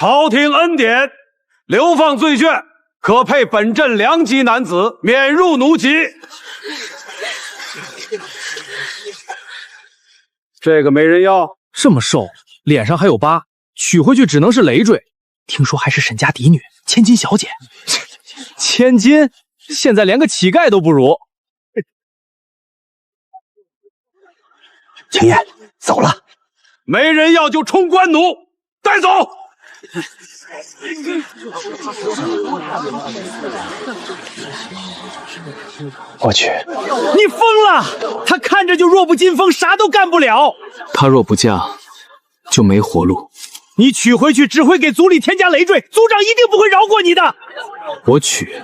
朝廷恩典，流放罪眷，可配本镇良籍男子，免入奴籍。这个没人要，这么瘦，脸上还有疤，娶回去只能是累赘。听说还是沈家嫡女，千金小姐。千金，现在连个乞丐都不如。青燕，走了。没人要就充官奴，带走。我去，你疯了！他看着就弱不禁风，啥都干不了。他若不嫁，就没活路。你娶回去只会给族里添加累赘，族长一定不会饶过你的。我娶，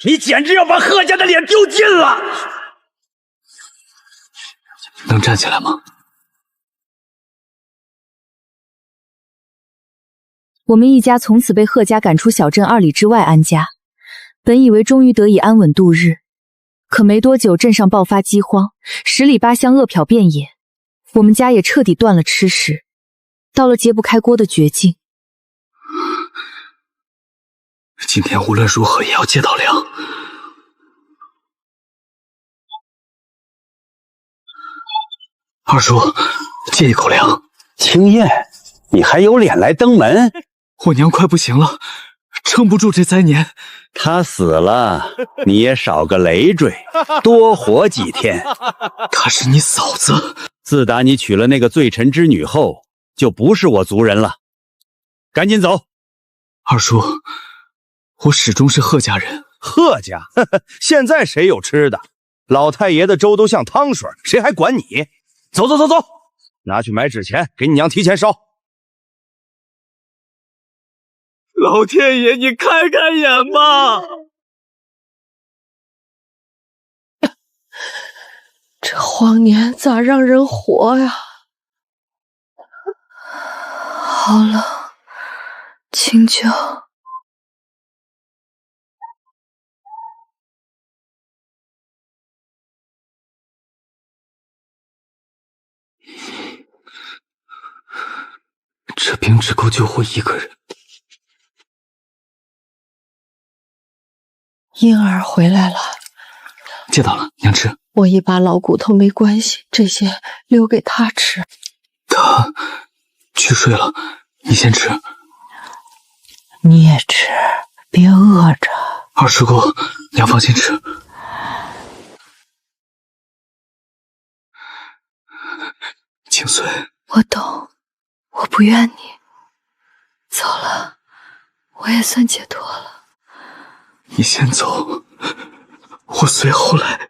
你简直要把贺家的脸丢尽了。能站起来吗？我们一家从此被贺家赶出小镇2里之外安家，本以为终于得以安稳度日，可没多久镇上爆发饥荒，10里8乡饿殍遍野，我们家也彻底断了吃食，到了揭不开锅的绝境。今天无论如何也要借到粮。二叔，借一口粮。青燕，你还有脸来登门？我娘快不行了，撑不住这灾年。她死了，你也少个累赘，多活几天。她是你嫂子。自打你娶了那个罪臣之女后，就不是我族人了。赶紧走。二叔，我始终是贺家人。贺家？现在谁有吃的？老太爷的粥都像汤水，谁还管你？走走走走，拿去买纸钱，给你娘提前烧。老天爷，你开开眼吧！这荒年咋让人活呀？好冷，清酒。这冰只够救活一个人。婴儿回来了，借到了，娘吃。我一把老骨头没关系，这些留给他吃。他去睡了，你先吃。你也吃，别饿着。二叔公，娘放心吃。清碎，我懂，我不怨你。走了，我也算解脱了。你先走，我随后来。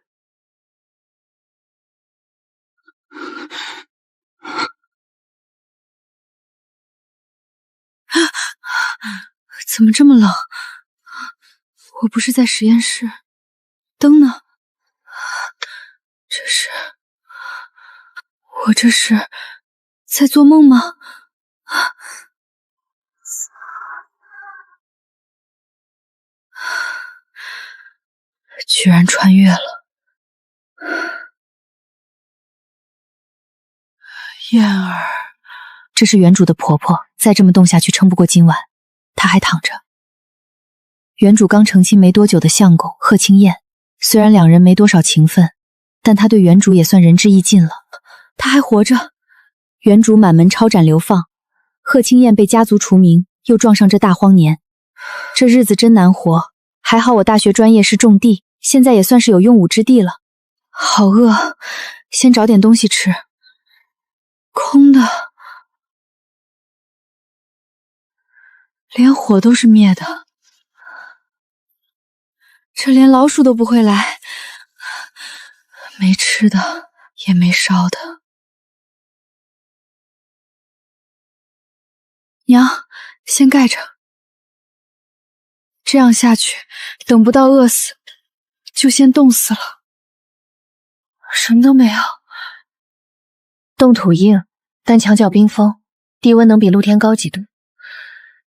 怎么这么冷？我不是在实验室，灯呢？我这是在做梦吗？居然穿越了。燕儿，这是原主的婆婆，再这么冻下去撑不过今晚，她还躺着。原主刚成亲没多久的相公贺青燕，虽然两人没多少情分，但她对原主也算仁至义尽了。她还活着。原主满门抄斩流放，贺青燕被家族除名，又撞上这大荒年，这日子真难活。还好我大学专业是种地，现在也算是有用武之地了。好饿，先找点东西吃。空的，连火都是灭的，这连老鼠都不会来，没吃的，也没烧的。娘，先盖着，这样下去，等不到饿死，就先冻死了。什么都没有。冻土硬，但墙角冰封，低温能比露天高几度。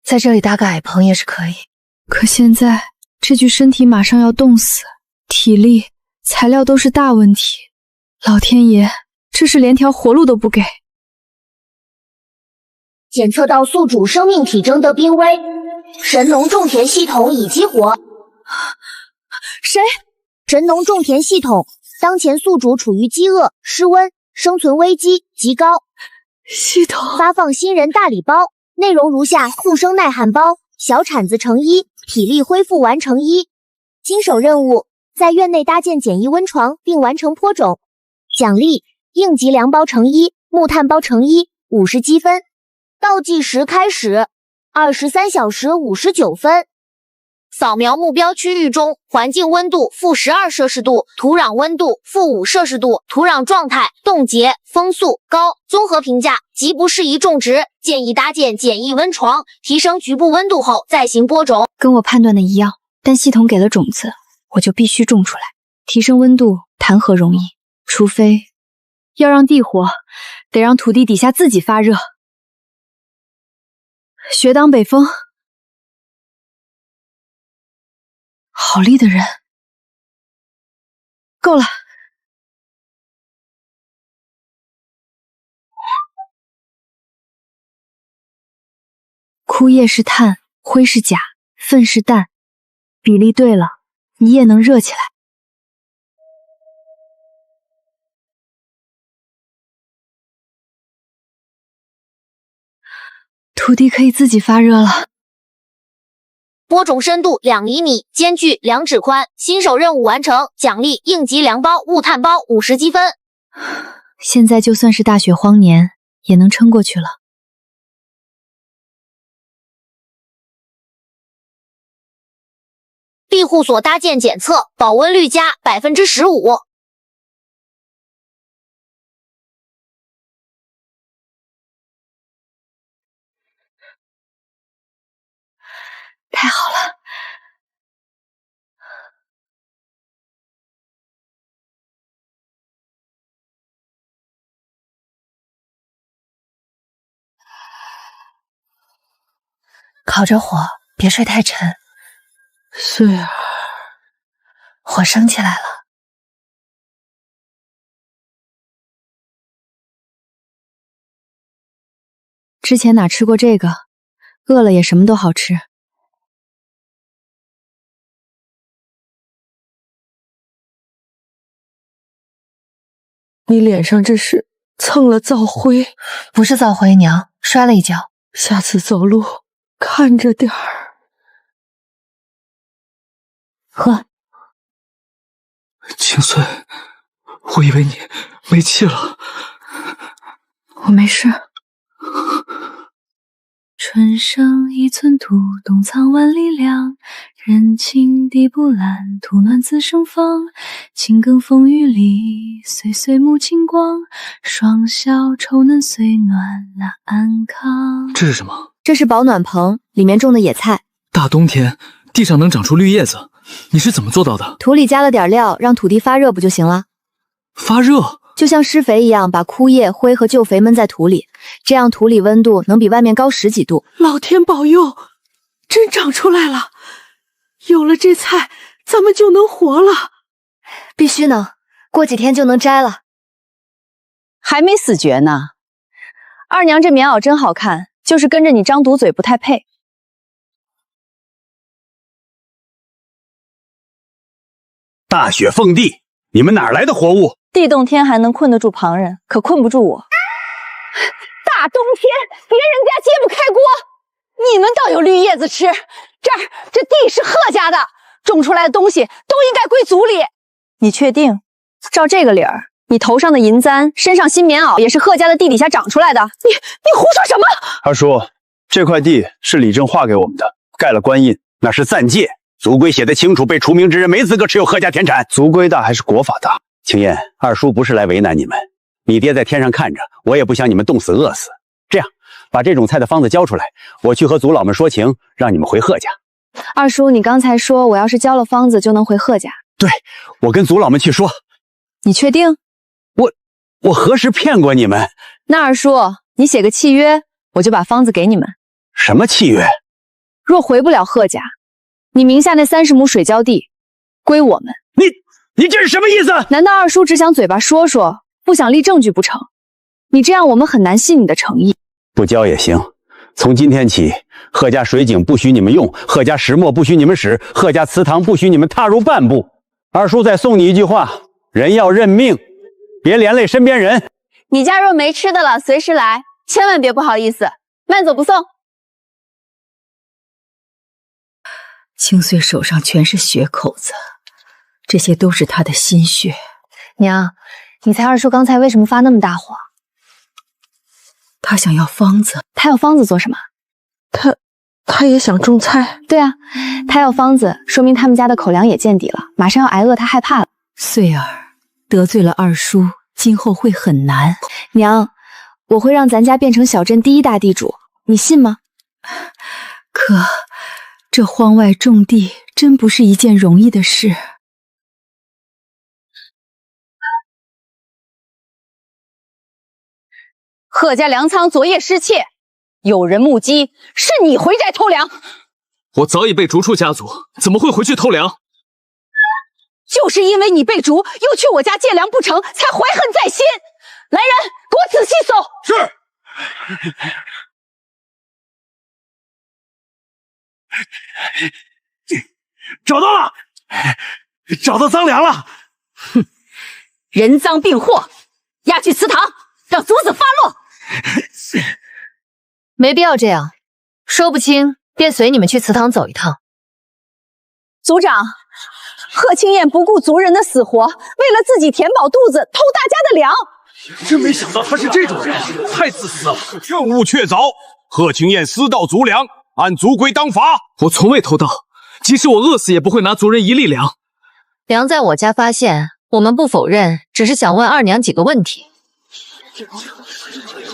在这里搭个矮棚也是可以。可现在这具身体马上要冻死，体力、材料都是大问题。老天爷，这是连条活路都不给。检测到宿主生命体征的濒危，神农种田系统已激活。谁？神农种田系统，当前宿主处于饥饿、失温，生存危机极高。系统发放新人大礼包，内容如下：速生耐旱包、小铲子乘1，体力恢复完成1。新手任务：在院内搭建简易温床并完成播种。奖励：应急粮包乘1，木炭包乘1，50积分。倒计时开始，23小时59分。扫描目标区域中，环境温度-12摄氏度，土壤温度-5摄氏度，土壤状态冻结、风速高，综合评价极不适宜种植，建议搭建简易温床，提升局部温度后再行播种。跟我判断的一样，但系统给了种子，我就必须种出来。提升温度谈何容易？除非要让地火，得让土地底下自己发热。学当北风。好力的人，够了。枯叶是碳，灰是钾，粪是氮，比例对了，一夜能热起来。土地可以自己发热了。播种深度2厘米，间距2指宽，新手任务完成，奖励应急粮包、木炭包50积分。现在就算是大雪荒年，也能撑过去了。庇护所搭建检测，保温率加15%。太好了。烤着火，别睡太沉。穗儿，火升起来了。之前哪吃过这个？饿了也什么都好吃。你脸上这是蹭了灶灰？不是灶灰，娘，摔了一跤。下次走路看着点儿。喝。清碎，我以为你没气了。我没事。春生一寸土，冬藏万里粮。人情地不烂，土暖自生芳。青耕风雨里，岁岁沐清光。双晓愁嫩岁暖那安康。这是什么？这是保暖棚，里面种的野菜。大冬天地上能长出绿叶子，你是怎么做到的？土里加了点料，让土地发热不就行了？发热？就像施肥一样，把枯叶、灰和旧肥闷在土里，这样土里温度能比外面高10几度。老天保佑，真长出来了！有了这菜，咱们就能活了。必须能，过几天就能摘了。还没死绝呢。二娘这棉袄真好看，就是跟着你张毒嘴不太配。大雪封地，你们哪来的活物？地洞天还能困得住旁人，可困不住我。大冬天，别人家揭不开锅，你们倒有绿叶子吃。这地是贺家的，种出来的东西都应该归族里。你确定？照这个理儿，你头上的银簪，身上新棉袄，也是贺家的地底下长出来的。你胡说什么？二叔，这块地是李正划给我们的，盖了官印，那是暂借，族规写得清楚，被除名之人没资格持有贺家田产。族规大还是国法大？青燕，二叔不是来为难你们，你爹在天上看着，我也不想你们冻死饿死。这样，把这种菜的方子交出来，我去和族老们说情，让你们回贺家。二叔，你刚才说我要是交了方子就能回贺家？对，我跟族老们去说。你确定？我何时骗过你们？那二叔，你写个契约，我就把方子给你们。什么契约？若回不了贺家，你名下那30亩水浇地归我们。你这是什么意思？难道二叔只想嘴巴说说，不想立证据不成？你这样我们很难信你的诚意。不交也行，从今天起，贺家水井不许你们用，贺家石磨不许你们使，贺家祠堂不许你们踏入半步。二叔再送你一句话：人要认命，别连累身边人。你家若没吃的了，随时来，千万别不好意思，慢走不送。清碎手上全是血口子，这些都是他的心血。娘，你猜二叔刚才为什么发那么大火？他想要方子。他要方子做什么？他也想种菜。对啊，他要方子，说明他们家的口粮也见底了，马上要挨饿，他害怕了。穗儿得罪了二叔，今后会很难。娘，我会让咱家变成小镇第一大地主，你信吗？可这荒外种地真不是一件容易的事。贺家粮仓昨夜失窃，有人目击是你回寨偷粮。我早已被逐出家族，怎么会回去偷粮？就是因为你被逐，又去我家借粮不成，才怀恨在心。来人，给我仔细搜。是。找到了，找到赃粮了。哼，人赃并获，押去祠堂，让族子发落。没必要这样，说不清便随你们去祠堂走一趟。族长，贺青燕不顾族人的死活，为了自己填饱肚子，偷大家的粮。真没想到他是这种人，太自私了。正误确凿，贺青燕私盗族粮，按族规当罚。我从未偷盗，即使我饿死也不会拿族人一粒粮。粮在我家发现，我们不否认，只是想问二娘几个问题。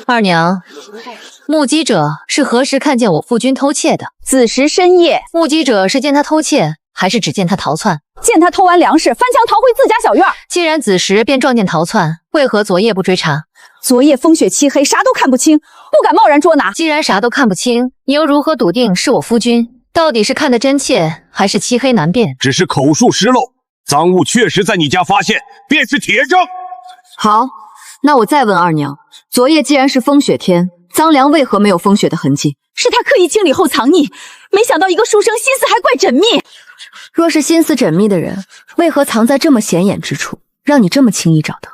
二娘，目击者是何时看见我父君偷窃的？子时深夜。目击者是见他偷窃，还是只见他逃窜？见他偷完粮食，翻墙逃回自家小院。既然子时便撞见逃窜，为何昨夜不追查？昨夜风雪漆黑，啥都看不清，不敢贸然捉拿。既然啥都看不清，你又如何笃定是我夫君？到底是看得真切，还是漆黑难辨？只是口述失漏，赃物确实在你家发现，便是铁证。好，那我再问二娘，昨夜既然是风雪天，赃粮为何没有风雪的痕迹？是他刻意清理后藏匿，没想到一个书生心思还怪缜密。若是心思缜密的人，为何藏在这么显眼之处，让你这么轻易找到？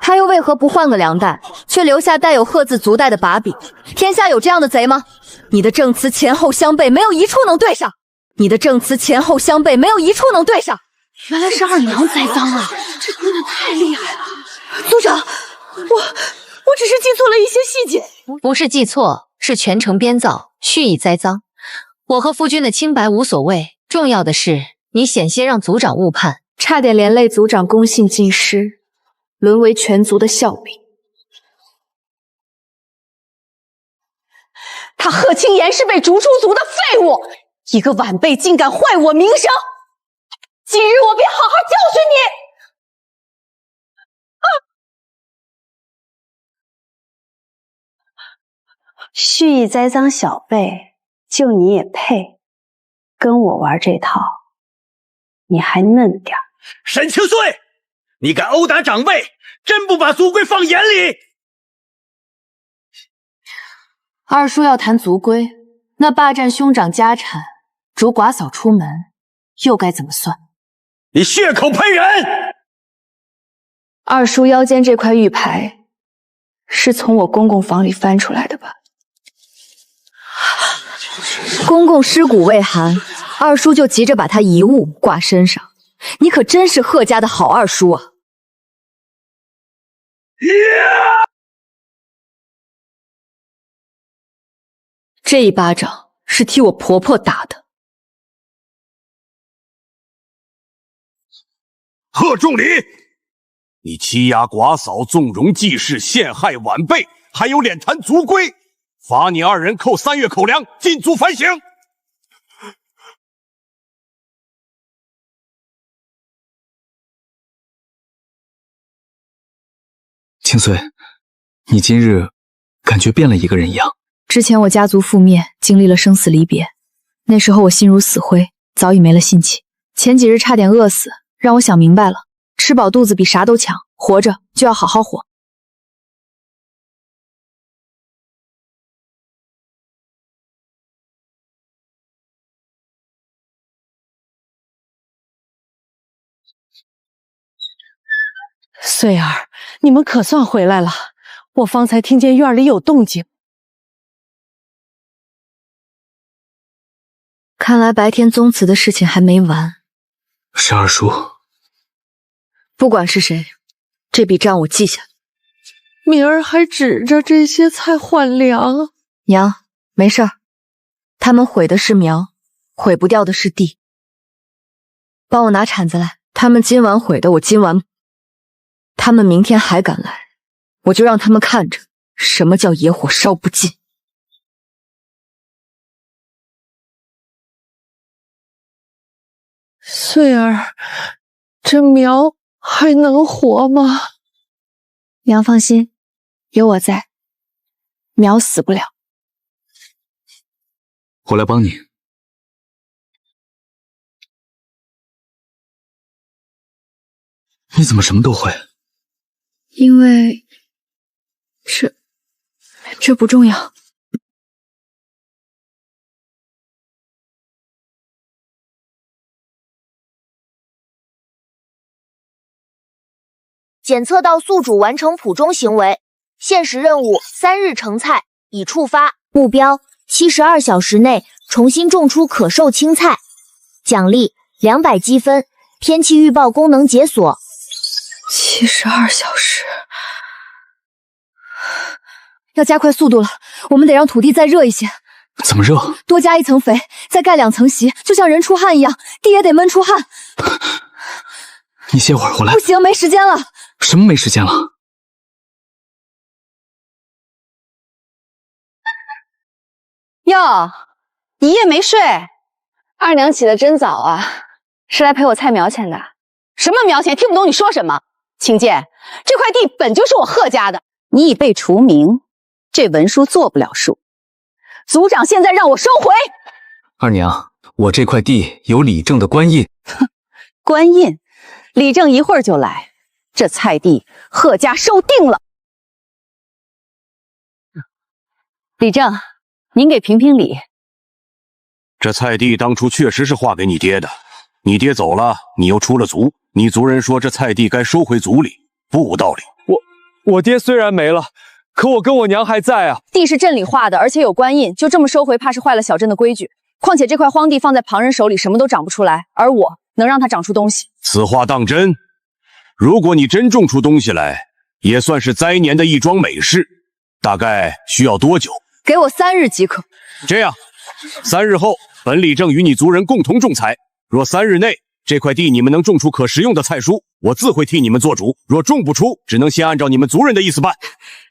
他又为何不换个粮袋，却留下带有贺字族带的把柄？天下有这样的贼吗？你的证词前后相悖，没有一处能对上。你的证词前后相悖，没有一处能对上。原来是二娘栽赃啊！这姑娘太厉害了。族长，我只是记错了一些细节。不是记错，是全城编造，蓄意栽赃。我和夫君的清白无所谓，重要的是你险些让族长误判，差点连累族长公信尽失，沦为全族的笑柄。他贺青言是被逐出族的废物，一个晚辈竟敢坏我名声，今日我便好好教训你！蓄意栽赃小辈，就你也配跟我玩这套？你还嫩点。沈清岁，你敢殴打长辈，真不把族规放眼里！二叔要谈族规，那霸占兄长家产，逐寡嫂出门，又该怎么算？你血口喷人！二叔腰间这块玉牌，是从我公公房里翻出来的吧？公公尸骨未寒，二叔就急着把他遗物挂身上，你可真是贺家的好二叔啊！这一巴掌是替我婆婆打的。贺仲礼，你欺压寡嫂，纵容继室，陷害晚辈，还有脸谈族规？罚你二人扣3月口粮，禁足反省。清岁，你今日感觉变了一个人一样。之前我家族覆灭，经历了生死离别，那时候我心如死灰，早已没了信气。前几日差点饿死，让我想明白了，吃饱肚子比啥都强，活着就要好好活。穗儿，你们可算回来了。我方才听见院里有动静。看来白天宗祠的事情还没完。是二叔。不管是谁，这笔账我记下。明儿还指着这些菜换粮。娘，没事儿。他们毁的是苗，毁不掉的是地。帮我拿铲子来。他们今晚毁的，我今晚补。他们明天还敢来，我就让他们看着什么叫野火烧不尽。穗儿，这苗还能活吗？娘放心，有我在，苗死不了。我来帮你。你怎么什么都会？因为这不重要。检测到宿主完成普中行为，限时任务3日成菜已触发，目标72小时内重新种出可售青菜，奖励200积分，天气预报功能解锁。72小时，要加快速度了，我们得让土地再热一些。怎么热？多加1层肥，再盖2层席，就像人出汗一样，地也得闷出汗。你歇会儿，我来。不行，没时间了。什么没时间了？哟，一夜没睡，二娘起得真早啊，是来陪我菜苗钱的。什么苗钱？听不懂你说什么。青剑，这块地本就是我贺家的，你已被除名，这文书做不了数。族长现在让我收回。二娘，我这块地有李正的官印。官印，李正一会儿就来。这菜地贺家收定了。李正，您给评评理。这菜地当初确实是划给你爹的，你爹走了，你又出了族，你族人说这菜地该收回族里，不无道理。我爹虽然没了，可我跟我娘还在啊。地是镇里划的，而且有官印，就这么收回，怕是坏了小镇的规矩。况且这块荒地放在旁人手里，什么都长不出来，而我能让它长出东西。此话当真？如果你真种出东西来，也算是灾年的一桩美事。大概需要多久？给我3日即可。这样，3日后，本李正与你族人共同种菜。若3日内这块地你们能种出可食用的菜蔬，我自会替你们做主；若种不出，只能先按照你们族人的意思办。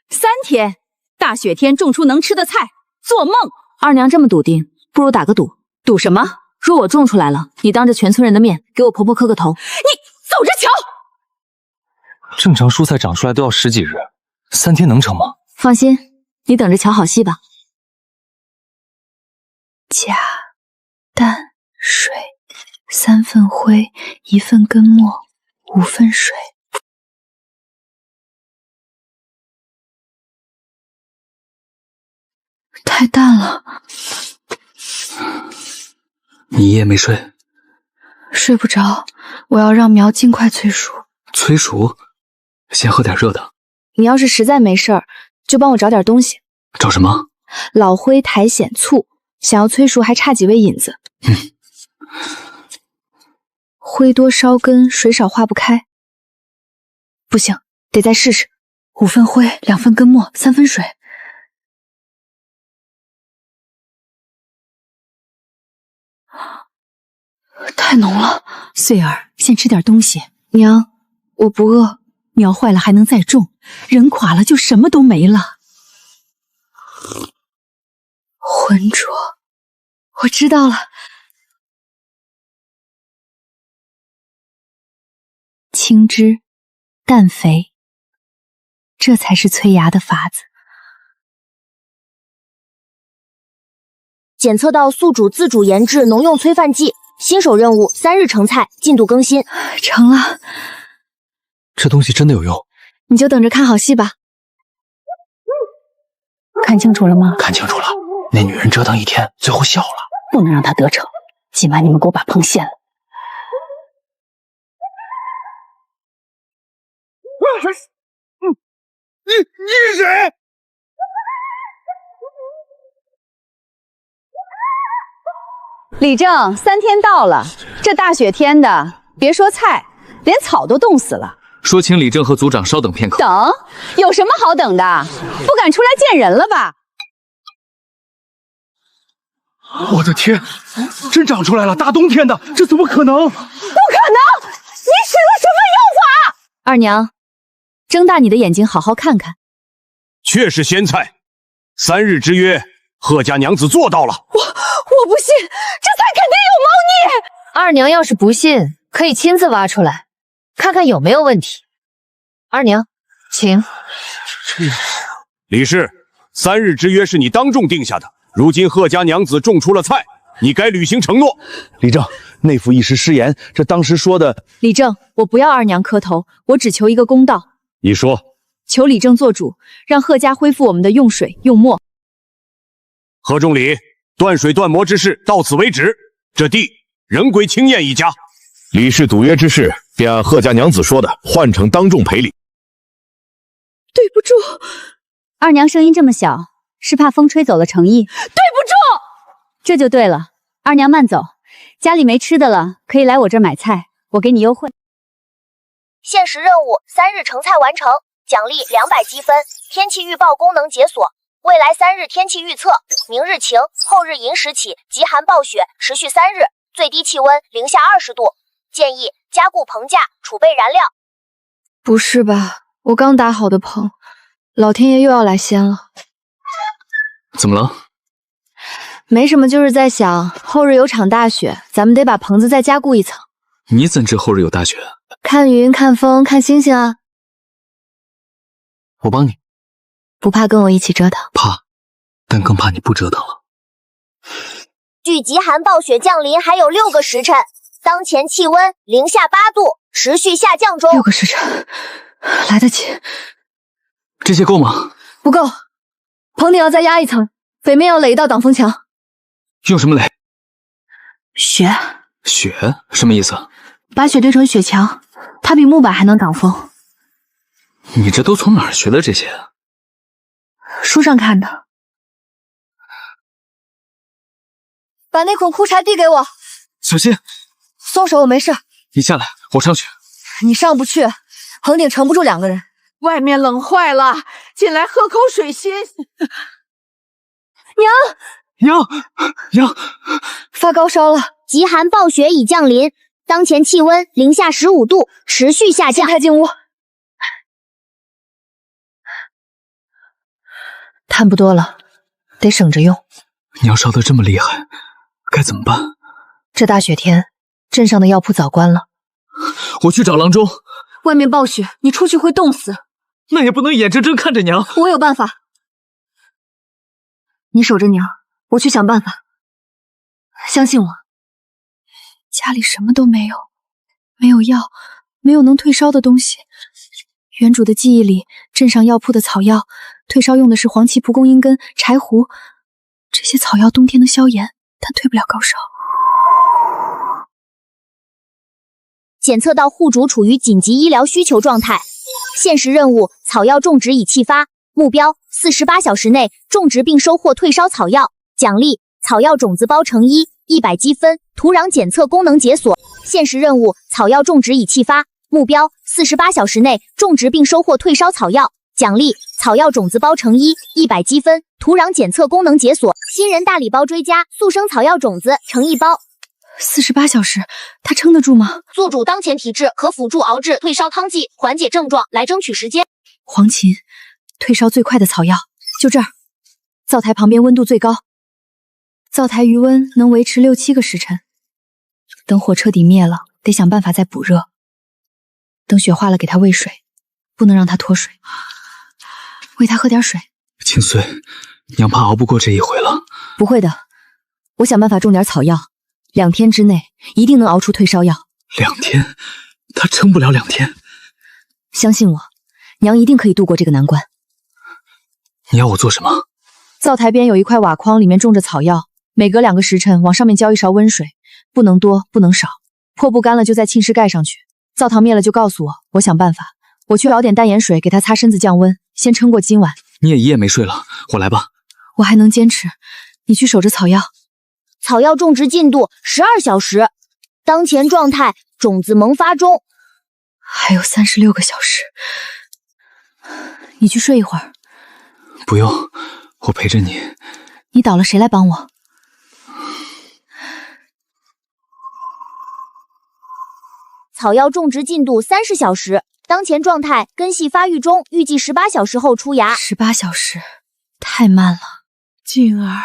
3天，大雪天种出能吃的菜，做梦！二娘这么笃定，不如打个赌。赌什么？若我种出来了，你当着全村人的面给我婆婆磕个头。你走着瞧！正常蔬菜长出来都要10几日，3天能成吗？放心，你等着瞧好戏吧。钾、氮、水，3份灰，1份根末，5份水。太淡了。你一夜没睡？睡不着，我要让苗尽快催熟。催熟？先喝点热的。你要是实在没事儿，就帮我找点东西。找什么？老灰、苔藓、醋，想要催熟还差几味引子。灰多烧根，水少化不开。不行，得再试试。5份灰，2份根末，3分水。太浓了。穗儿，先吃点东西。娘，我不饿。苗坏了还能再种，人垮了就什么都没了。浑浊，我知道了。轻汁淡肥，这才是催芽的法子。检测到宿主自主研制农用催饭剂，新手任务3日成菜，进度更新。成了。这东西真的有用？你就等着看好戏吧。看清楚了吗？看清楚了，那女人折腾1天，最后笑了。不能让她得逞，今晚你们给我把碰现了。你是谁？李正，3天到了，这大雪天的，别说菜，连草都冻死了。说请李正和族长稍等片刻。等？有什么好等的？不敢出来见人了吧？我的天，真长出来了！大冬天的，这怎么可能？不可能！你使了什么妖法？二娘，睁大你的眼睛，好好看看。确是仙菜，3日之约，贺家娘子做到了。我不信，这菜肯定有猫腻。二娘要是不信，可以亲自挖出来，看看有没有问题。二娘，请。李氏，3日之约是你当众定下的，如今贺家娘子种出了菜，你该履行承诺。李正，内府一时失言，这当时说的。李正，我不要二娘磕头，我只求一个公道。你说，求李正做主，让贺家恢复我们的用水用墨。贺仲礼，断水断磨之事到此为止，这地仍归青燕一家。李氏赌约之事，便按贺家娘子说的，换成当众赔礼。对不住，二娘声音这么小，是怕风吹走了诚意。对不住，这就对了。二娘慢走，家里没吃的了，可以来我这儿买菜，我给你优惠。限时任务：3日成菜完成，奖励200积分。天气预报功能解锁。未来3日天气预测：明日晴，后日寅时起极寒暴雪，持续3日，最低气温零下20度。建议加固棚架，储备燃料。不是吧？我刚打好的棚，老天爷又要来仙了。怎么了？没什么，就是在想后日有场大雪，咱们得把棚子再加固一层。你怎知后日有大雪？看云，看风，看星星啊！我帮你。不怕跟我一起折腾？怕，但更怕你不折腾了。距极寒暴雪降临还有6个时辰，当前气温零下8度，持续下降中。6个时辰，来得及。这些够吗？不够，棚顶要再压一层，北面要垒一道挡风墙。用什么垒？雪。雪？什么意思？把雪堆成雪墙，它比木板还能挡风。你这都从哪儿学的这些？书上看的。把那捆枯柴递给我。小心。松手，我没事。你下来，我上去。你上不去，棚顶盛不住2个人。外面冷坏了，进来喝口水歇歇。娘，发高烧了。极寒暴雪已降临，当前气温零下15度，持续下降。开进屋。炭不多了，得省着用。娘烧得这么厉害，该怎么办？这大雪天，镇上的药铺早关了。我去找郎中。外面暴雪，你出去会冻死。那也不能眼睁睁看着娘。我有办法。你守着娘，我去想办法。相信我。家里什么都没有，没有药，没有能退烧的东西。原主的记忆里，镇上药铺的草药退烧用的是黄芪、蒲公英根、柴胡，这些草药冬天能消炎，但退不了高烧。检测到户主处于紧急医疗需求状态。限时任务：草药种植已弃发，目标48小时内种植并收获退烧草药，奖励草药种子包成100积分。土壤检测功能解锁。限时任务：草药种植已弃发，目标48小时内种植并收获退烧草药，奖励草药种子包成100积分。土壤检测功能解锁。新人大礼包追加，速生草药种子成1包。48小时，他撑得住吗？做主当前体质，可辅助熬制退烧汤剂，缓解症状，来争取时间。黄芪，退烧最快的草药，就这儿。灶台旁边温度最高，灶台余温能维持6、7个时辰。等火彻底灭了，得想办法再补热。等雪化了，给他喂水，不能让他脱水。喂他喝点水。青穗，娘怕熬不过这一回了。不会的，我想办法种点草药，2天之内一定能熬出退烧药。2天？他撑不了2天。相信我，娘一定可以度过这个难关。你要我做什么？灶台边有一块瓦筐，里面种着草药，每隔2个时辰往上面浇1勺温水，不能多，不能少。破布干了就在浸湿盖上去。灶堂灭了就告诉我，我想办法。我去熬点淡盐水给他擦身子降温，先撑过今晚。你也一夜没睡了，我来吧。我还能坚持，你去守着草药。草药种植进度12小时，当前状态种子萌发中，还有36个小时。你去睡一会儿。不用，我陪着你。你倒了谁来帮我？草药种植进度30小时，当前状态根系发育中，预计18小时后出芽。18小时，太慢了。静儿，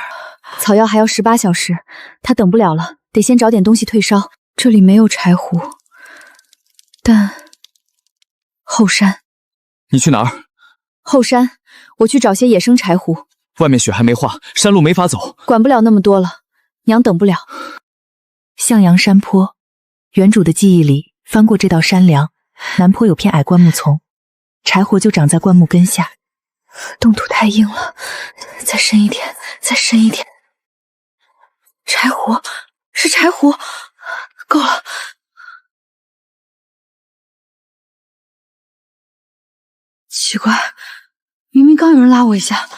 草药还要18小时，他等不了了，得先找点东西退烧。这里没有柴胡，但后山。你去哪儿？后山，我去找些野生柴胡。外面雪还没化，山路没法走。管不了那么多了，娘等不了。向阳山坡，原主的记忆里翻过这道山梁，南坡有片矮灌木丛，柴火就长在灌木根下。冻土太硬了，再深一点，再深一点。柴火，是柴火，够了。奇怪，明明刚有人拉我一下。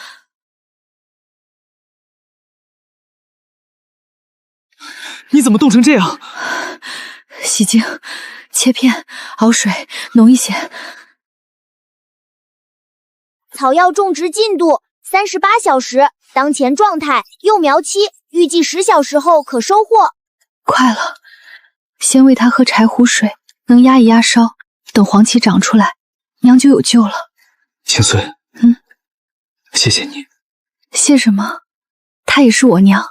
你怎么冻成这样？洗净，切片，熬水，浓一些。草药种植进度38小时，当前状态幼苗期，预计10小时后可收获。快了，先喂它喝柴胡水，能压一压烧，等黄芪长出来，娘就有救了。清碎，谢谢你。谢什么？她也是我娘。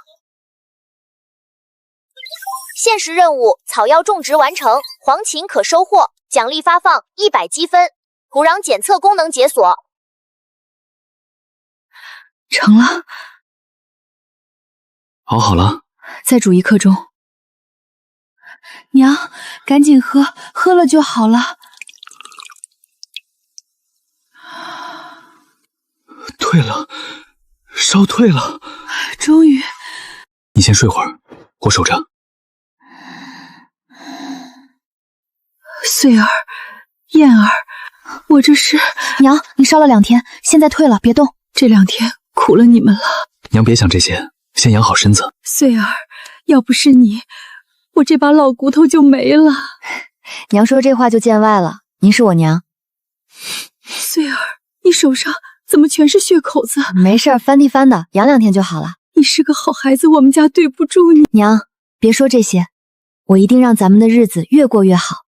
限时任务：草药种植完成，黄芪可收获，奖励发放100积分，土壤检测功能解锁。成了。熬好了，再煮1刻钟。娘，赶紧喝，喝了就好了。退了，烧退了。终于。你先睡会儿，我守着。穗儿，燕儿，我这是……娘，你烧了2天，现在退了，别动。这2天苦了你们了。娘别想这些，先养好身子。穗儿，要不是你，我这把老骨头就没了。娘说这话就见外了，您是我娘。穗儿，你手上怎么全是血口子？没事，翻地翻的，养2天就好了。你是个好孩子，我们家对不住你。娘，别说这些，我一定让咱们的日子越过越好。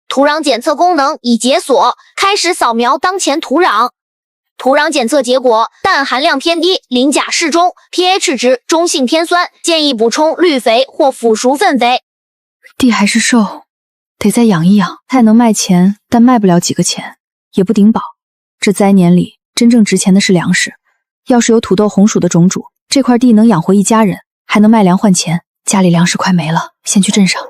土壤检测功能已解锁，开始扫描当前土壤。土壤检测结果：氮含量偏低，磷钾适中 ，pH 值中性偏酸，建议补充绿肥或腐熟粪肥。地还是瘦，得再养一养。菜能卖钱，但卖不了几个钱，也不顶饱。这灾年里，真正值钱的是粮食。要是有土豆、红薯的种主，这块地能养活一家人，还能卖粮换钱。家里粮食快没了，先去镇上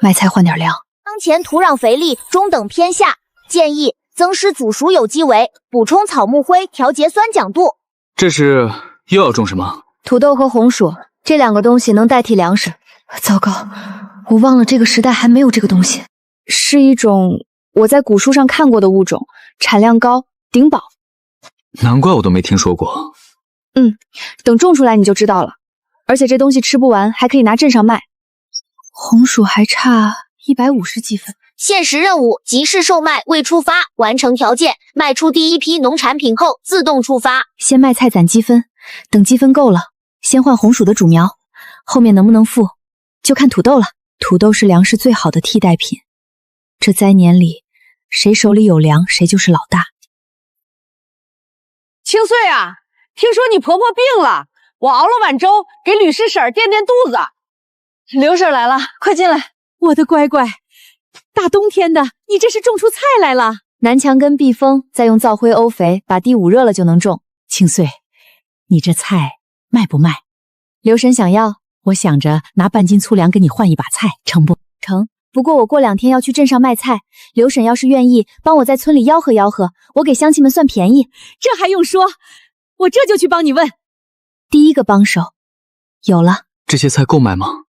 卖菜换点粮。当前土壤肥力中等偏下，建议增施早熟有机肥，补充草木灰，调节酸碱度。这是又要种什么？土豆和红薯，这2个东西能代替粮食。糟糕，我忘了这个时代还没有这个东西。是一种我在古书上看过的物种，产量高，顶饱。难怪我都没听说过。等种出来你就知道了。而且这东西吃不完，还可以拿镇上卖。红薯还差150积分。限时任务：集市售卖未触发，完成条件，卖出第1批农产品后自动触发。先卖菜攒积分，等积分够了，先换红薯的主苗，后面能不能富，就看土豆了。土豆是粮食最好的替代品。这灾年里，谁手里有粮，谁就是老大。清穗啊，听说你婆婆病了，我熬了碗粥给吕师婶垫垫肚子。刘婶来了，快进来。我的乖乖，大冬天的，你这是种出菜来了？南墙根避风，再用灶灰沤肥，把地捂热了就能种。清穗，你这菜卖不卖？刘婶想要，我想着拿半斤粗粮给你换一把菜，成不？成。不过我过2天要去镇上卖菜，刘婶要是愿意帮我在村里吆喝吆喝，我给乡亲们算便宜。这还用说？我这就去帮你问。第1个帮手有了。这些菜够卖吗？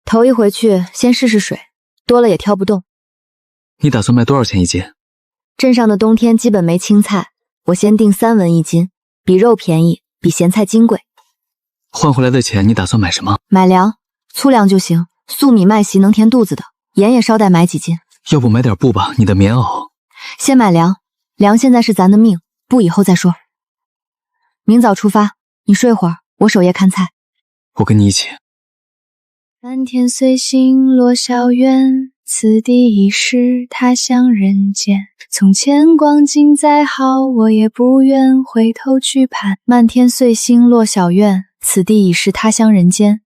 头一回去先试试水，多了也挑不动。你打算卖多少钱一斤？镇上的冬天基本没青菜，我先定3文1斤，比肉便宜，比咸菜金贵。换回来的钱你打算买什么？买粮，粗粮就行，粟米麦席能填肚子的，盐也捎带买几斤。要不买点布吧，你的棉袄。先买粮，粮现在是咱的命，布以后再说。明早出发，你睡会儿，我守夜看菜。我跟你一起。漫天碎星落小院，此地已是他乡人间。从前光景再好，我也不愿回头去盼。漫天碎星落小院，此地已是他乡人间。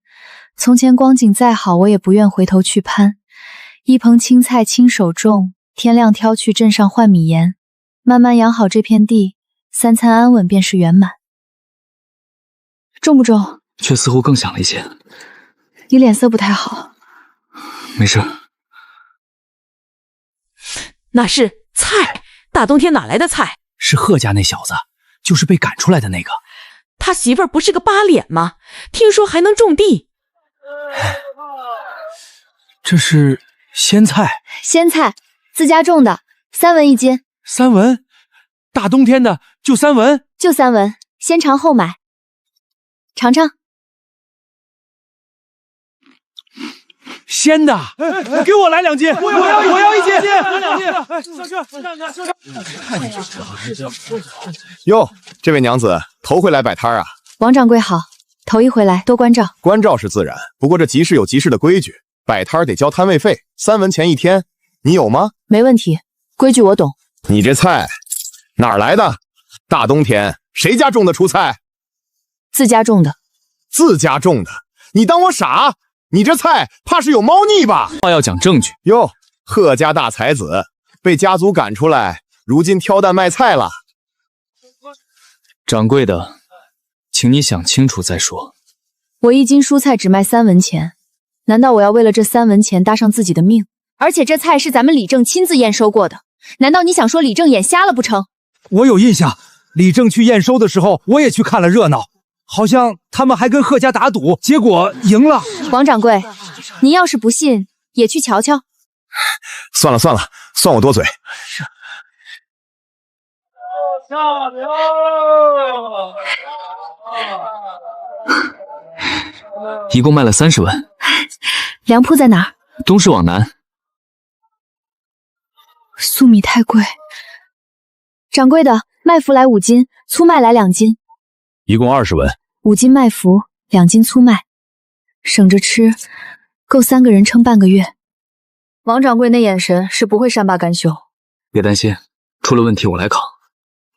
从前光景再好，我也不愿回头去攀。一棚青菜亲手种，天亮挑去镇上换米盐。慢慢养好这片地，3餐安稳便是圆满。重不重？却似乎更响了一些。你脸色不太好。没事。那是菜，大冬天哪来的菜？是贺家那小子，就是被赶出来的那个。他媳妇儿不是个八脸吗？听说还能种地。这是鲜菜。鲜菜，自家种的，3文1斤。3文？大冬天的就3文？就3文，先尝后买。尝尝。鲜的，给我来2斤，我要1斤，哟，这位娘子头回来摆摊啊？王掌柜好，头一回来，多关照。关照是自然，不过这集市有集市的规矩，摆摊得交摊位费，3文钱1天，你有吗？没问题，规矩我懂。你这菜哪儿来的？大冬天谁家种的出菜？自家种的。自家种的？你当我傻？你这菜怕是有猫腻吧？话要讲证据。哟，贺家大才子被家族赶出来，如今挑担卖菜了。掌柜的，请你想清楚再说。我1斤蔬菜只卖3文钱，难道我要为了这3文钱搭上自己的命？而且这菜是咱们李正亲自验收过的，难道你想说李正眼瞎了不成？我有印象，李正去验收的时候，我也去看了热闹。好像他们还跟贺家打赌，结果赢了。王掌柜，您要是不信，也去瞧瞧。算了，算我多嘴。一共卖了30文。粮铺在哪儿？东市往南。粟米太贵。掌柜的，麦麸来5斤，粗麦来2斤。一共20文，5斤麦麸，2斤粗麦，省着吃，够3个人撑半个月。王掌柜那眼神是不会善罢甘休。别担心，出了问题我来扛。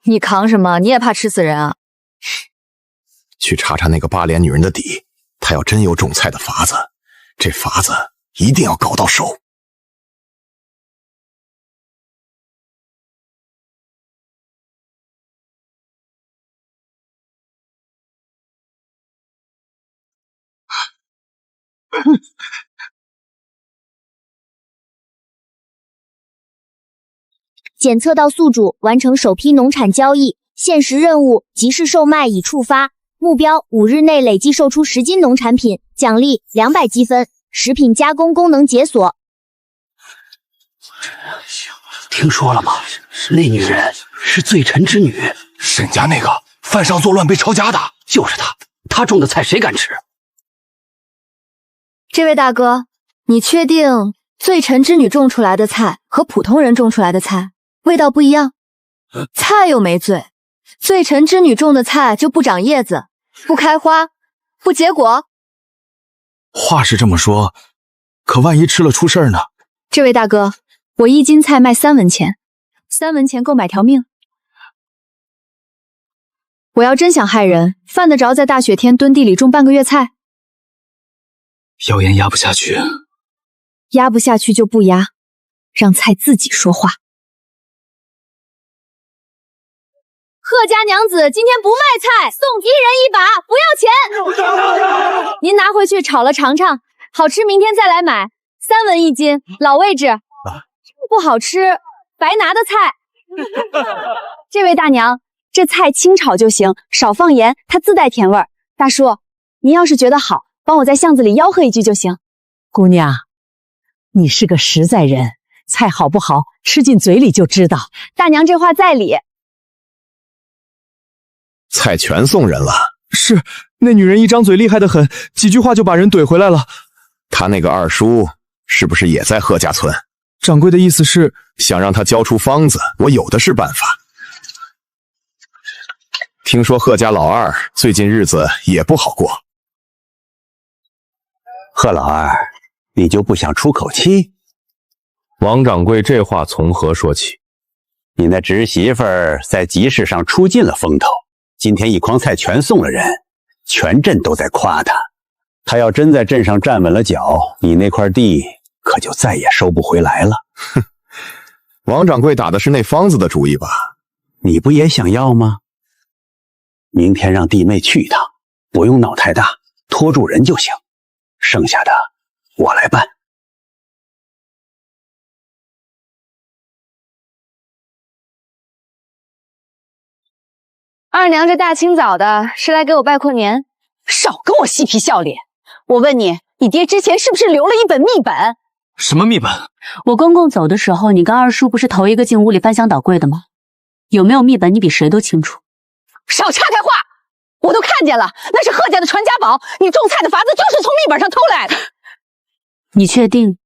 你扛什么？你也怕吃死人啊？去查查那个八脸女人的底，她要真有种菜的法子，这法子一定要搞到手。检测到宿主完成首批农产交易，限时任务集市售卖已触发，目标5日内累计售出10斤农产品，奖励200积分，食品加工功能解锁。听说了吗？那女人是罪臣之女，沈家那个犯上作乱被抄家的，就是她。她种的菜谁敢吃？这位大哥，你确定罪臣之女种出来的菜和普通人种出来的菜味道不一样？菜又没罪，罪臣之女种的菜就不长叶子，不开花，不结果。话是这么说，可万一吃了出事呢？这位大哥，我1斤菜卖3文钱，3文钱够买条命。我要真想害人，犯得着在大雪天蹲地里种半个月菜？谣言压不下去，压不下去就不压，让菜自己说话。贺家娘子今天不卖菜，送1人1把，不要钱。您拿回去炒了尝尝，好吃明天再来买，3文1斤，老位置。不好吃，白拿的菜。这位大娘，这菜清炒就行，少放盐，它自带甜味儿。大叔，您要是觉得好，帮我在巷子里吆喝一句就行。姑娘，你是个实在人，菜好不好吃进嘴里就知道。大娘这话在理。菜全送人了。是，那女人一张嘴厉害得很，几句话就把人怼回来了。他那个二叔是不是也在贺家村？掌柜的意思是想让他交出方子，我有的是办法。听说贺家老二最近日子也不好过。贺老二，你就不想出口气？王掌柜这话从何说起？你那侄媳妇儿在集市上出尽了风头，今天一筐菜全送了人，全镇都在夸她。她要真在镇上站稳了脚，你那块地可就再也收不回来了。哼，王掌柜打的是那方子的主意吧？你不也想要吗？明天让弟妹去一趟，不用闹太大，拖住人就行，剩下的我来办。二娘这大清早的是来给我拜过年，少跟我嬉皮笑脸。我问你，你爹之前是不是留了一本秘本？什么秘本？我公公走的时候，你跟二叔不是头一个进屋里翻箱倒柜的吗？有没有秘本，你比谁都清楚。少岔开话，我都看见了，那是贺家的传家宝，你种菜的法子就是从秘本上偷来的。你确定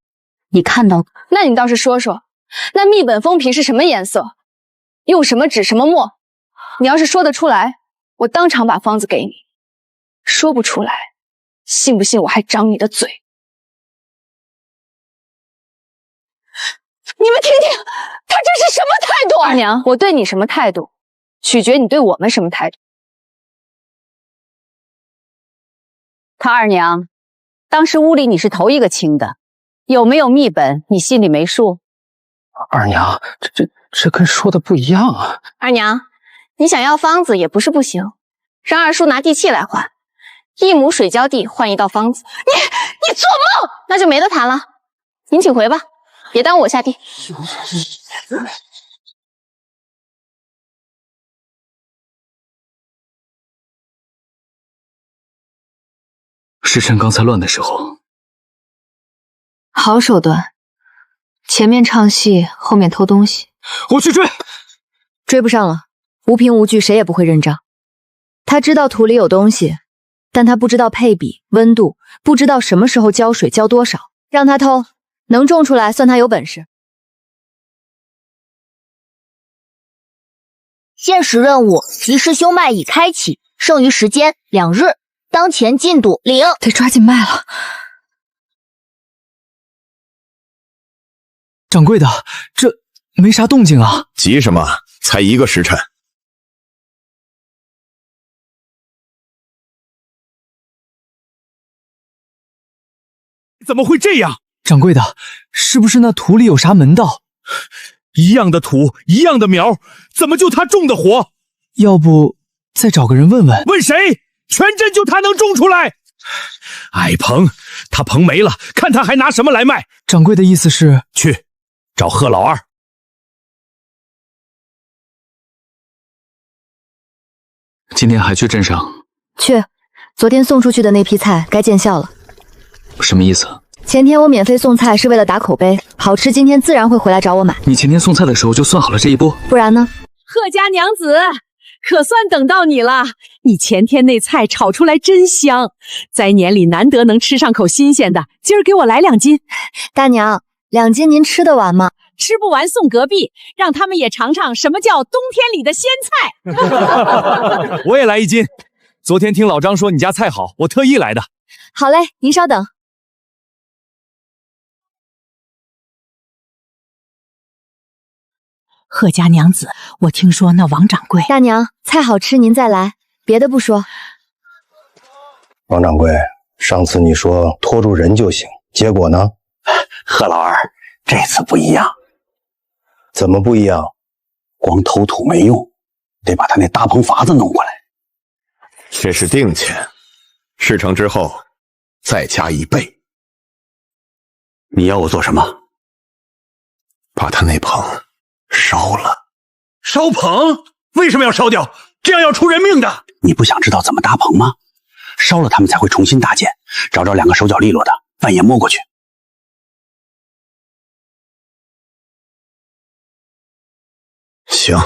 你看到过？那你倒是说说，那秘本封皮是什么颜色，用什么纸什么墨？你要是说得出来，我当场把方子给你；说不出来，信不信我还长你的嘴？你们听听，他这是什么态度？二娘，我对你什么态度，取决你对我们什么态度。他二娘，当时屋里你是头一个清的，有没有秘本，你心里没数？二娘，这跟说的不一样啊！二娘，你想要方子也不是不行，让二叔拿地契来换，1亩水浇地换1道方子。你做梦！那就没得谈了，您请回吧，别耽误我下地。是趁刚才乱的时候。好手段，前面唱戏，后面偷东西。我去追，追不上了，无凭无据，谁也不会认账。他知道土里有东西，但他不知道配比、温度，不知道什么时候浇水，浇多少。让他偷，能种出来算他有本事。限时任务及时修脉已开启，剩余时间2日，当前进度0。得抓紧卖了。掌柜的，这没啥动静啊。急什么？才1个时辰。怎么会这样？掌柜的，是不是那土里有啥门道？一样的土，一样的苗，怎么就他种的活？要不再找个人问问？问谁？全镇就他能种出来？矮棚，他棚没了，看他还拿什么来卖？掌柜的意思是去找贺老二。今天还去镇上？去，昨天送出去的那批菜该见效了。什么意思？前天我免费送菜是为了打口碑，好吃今天自然会回来找我买。你前天送菜的时候就算好了这一波？不然呢？贺家娘子，可算等到你了！你前天那菜炒出来真香，灾年里难得能吃上口新鲜的，今儿给我来2斤。大娘，2斤您吃得完吗？吃不完送隔壁，让他们也尝尝什么叫冬天里的鲜菜。我也来1斤。昨天听老张说你家菜好，我特意来的。好嘞，您稍等。贺家娘子，我听说那王掌柜……大娘，菜好吃您再来，别的不说。王掌柜，上次你说拖住人就行，结果呢？贺老二，这次不一样。怎么不一样？光偷土没用，得把他那搭棚法子弄过来。这是定钱，事成之后再加1倍。你要我做什么？把他那棚烧了。烧棚？为什么要烧掉？这样要出人命的。你不想知道怎么搭棚吗？烧了他们才会重新搭建，找2个手脚利落的，半夜摸过去。行。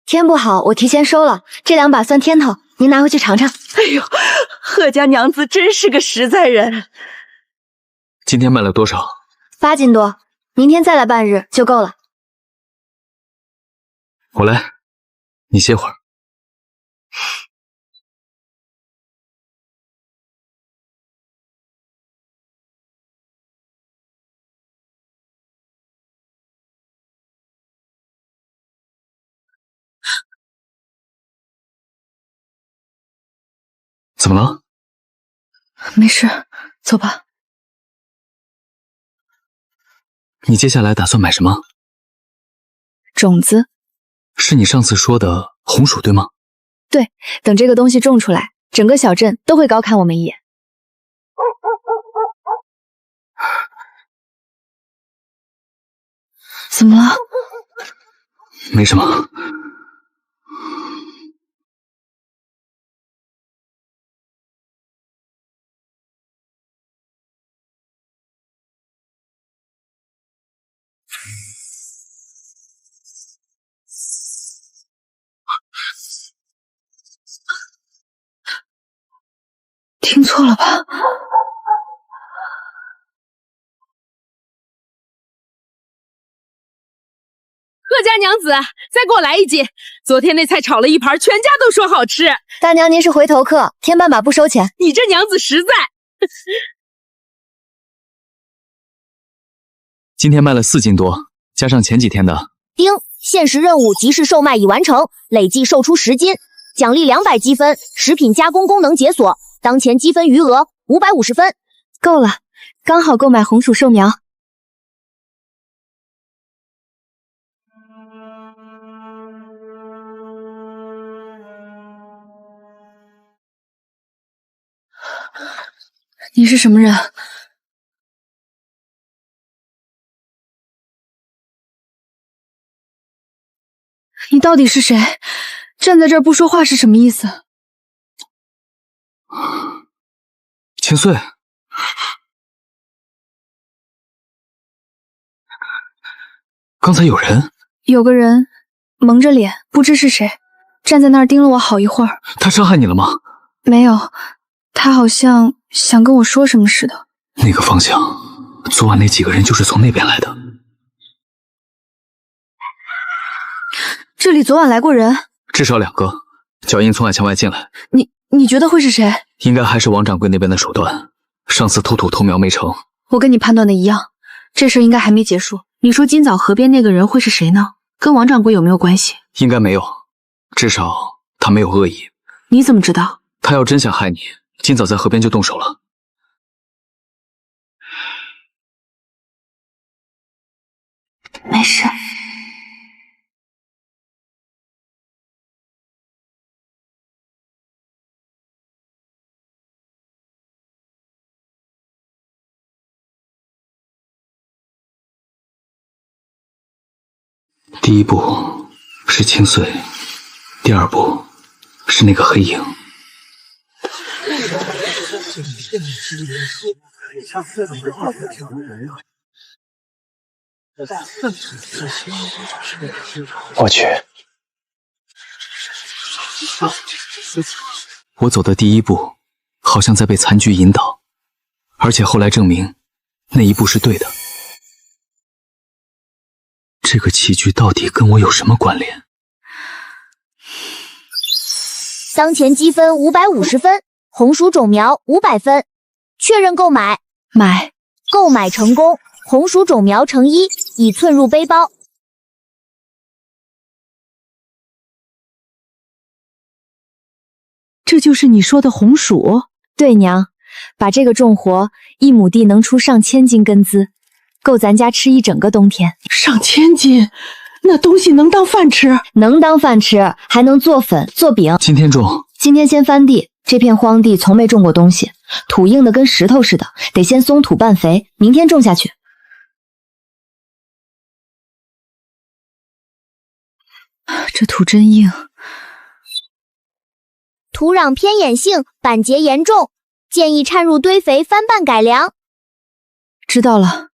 天不好，我提前收了这2把，算天头，您拿回去尝尝。哎呦，贺家娘子真是个实在人。今天卖了多少？8斤多，明天再来半日就够了。我来，你歇会儿。怎么了？没事，走吧。你接下来打算买什么？种子。是你上次说的红薯对吗？对，等这个东西种出来，整个小镇都会高看我们一眼。怎么了？没什么。听错了吧？贺家娘子，再给我来一斤！昨天那菜炒了一盘，全家都说好吃。大娘，您是回头客，添半把不收钱。你这娘子实在。今天卖了4斤多，加上前几天的。丁，限时任务集市售卖已完成，累计售出10斤，奖励200积分，食品加工功能解锁，当前积分余额550分。够了，刚好购买红薯寿苗。你是什么人？你到底是谁？站在这儿不说话是什么意思？千岁，刚才有人，有个人蒙着脸，不知是谁，站在那儿盯了我好一会儿。他伤害你了吗？没有，他好像想跟我说什么似的。那个方向，昨晚那几个人就是从那边来的。这里昨晚来过人，至少2个，脚印从矮墙外进来。你觉得会是谁？应该还是王掌柜那边的手段。上次偷土偷苗没成，我跟你判断的一样，这事应该还没结束。你说今早河边那个人会是谁呢？跟王掌柜有没有关系？应该没有，至少他没有恶意。你怎么知道？他要真想害你，今早在河边就动手了。没事。第一步是清碎，第2步是那个黑影。我去，我走的第1步好像在被残局引导，而且后来证明那一步是对的。这个棋局到底跟我有什么关联？当前积分550分，红薯种苗500分，确认购买。买，购买成功，红薯种苗成1，已存入背包。这就是你说的红薯？对，娘，把这个种活，1亩地能出上千斤根资，够咱家吃1整个冬天。上千斤，那东西能当饭吃？能当饭吃，还能做粉、做饼。今天种，今天先翻地，这片荒地从没种过东西，土硬的跟石头似的，得先松土拌肥，明天种下去。这土真硬。土壤偏碱性，板结严重，建议掺入堆肥翻拌改良。知道了。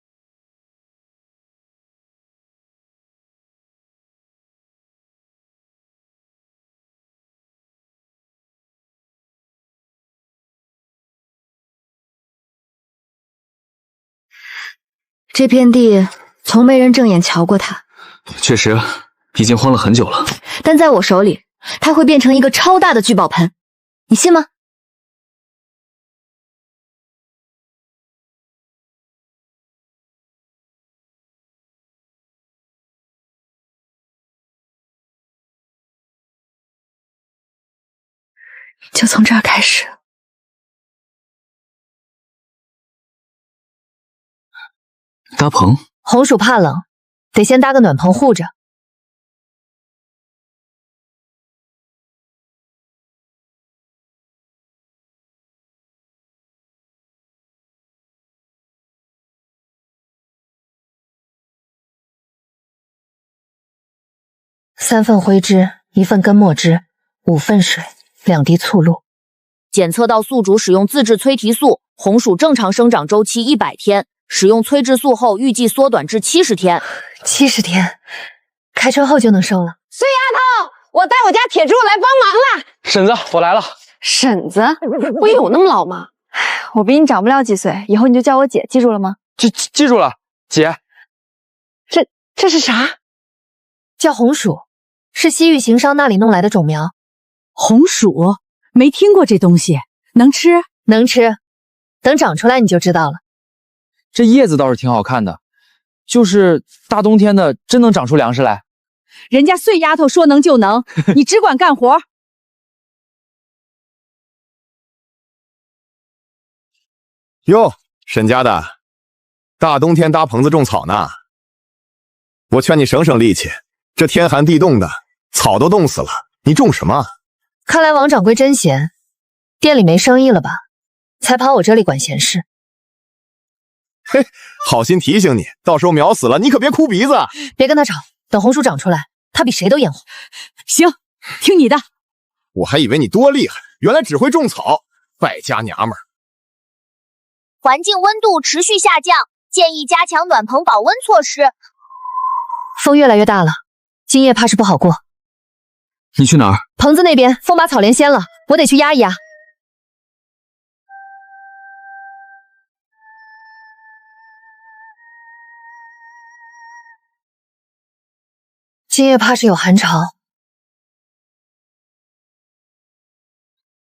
这片地从没人正眼瞧过它，确实已经荒了很久了。但在我手里，它会变成一个超大的聚宝盆，你信吗？就从这儿开始。搭棚，红薯怕冷，得先搭个暖棚护着。3份灰汁，1份根墨汁，5份水，2滴醋露。检测到宿主使用自制催提素，红薯正常生长周期100天，使用催质素后预计缩短至70天。70天，开春后就能收了。碎丫头，我带我家铁柱来帮忙啦！婶子，我来了。婶子，我有那么老吗？我比你长不了几岁，以后你就叫我姐，记住了吗？记住了，姐。这是啥？叫红薯，是西域行商那里弄来的种苗。红薯？没听过这东西，能吃？能吃，等长出来你就知道了。这叶子倒是挺好看的，就是大冬天的，真能长出粮食来。人家碎丫头说能就能，你只管干活。哟，沈家的，大冬天搭棚子种草呢。我劝你省省力气，这天寒地冻的，草都冻死了，你种什么？看来王掌柜真闲，店里没生意了吧？才跑我这里管闲事。嘿，好心提醒你，到时候秒死了，你可别哭鼻子。别跟他吵，等红薯长出来，他比谁都眼红。行，听你的。我还以为你多厉害，原来只会种草，败家娘们儿。环境温度持续下降，建议加强暖棚保温措施。风越来越大了，今夜怕是不好过。你去哪儿？棚子那边，风把草连掀了，我得去压一压。今夜怕是有寒潮。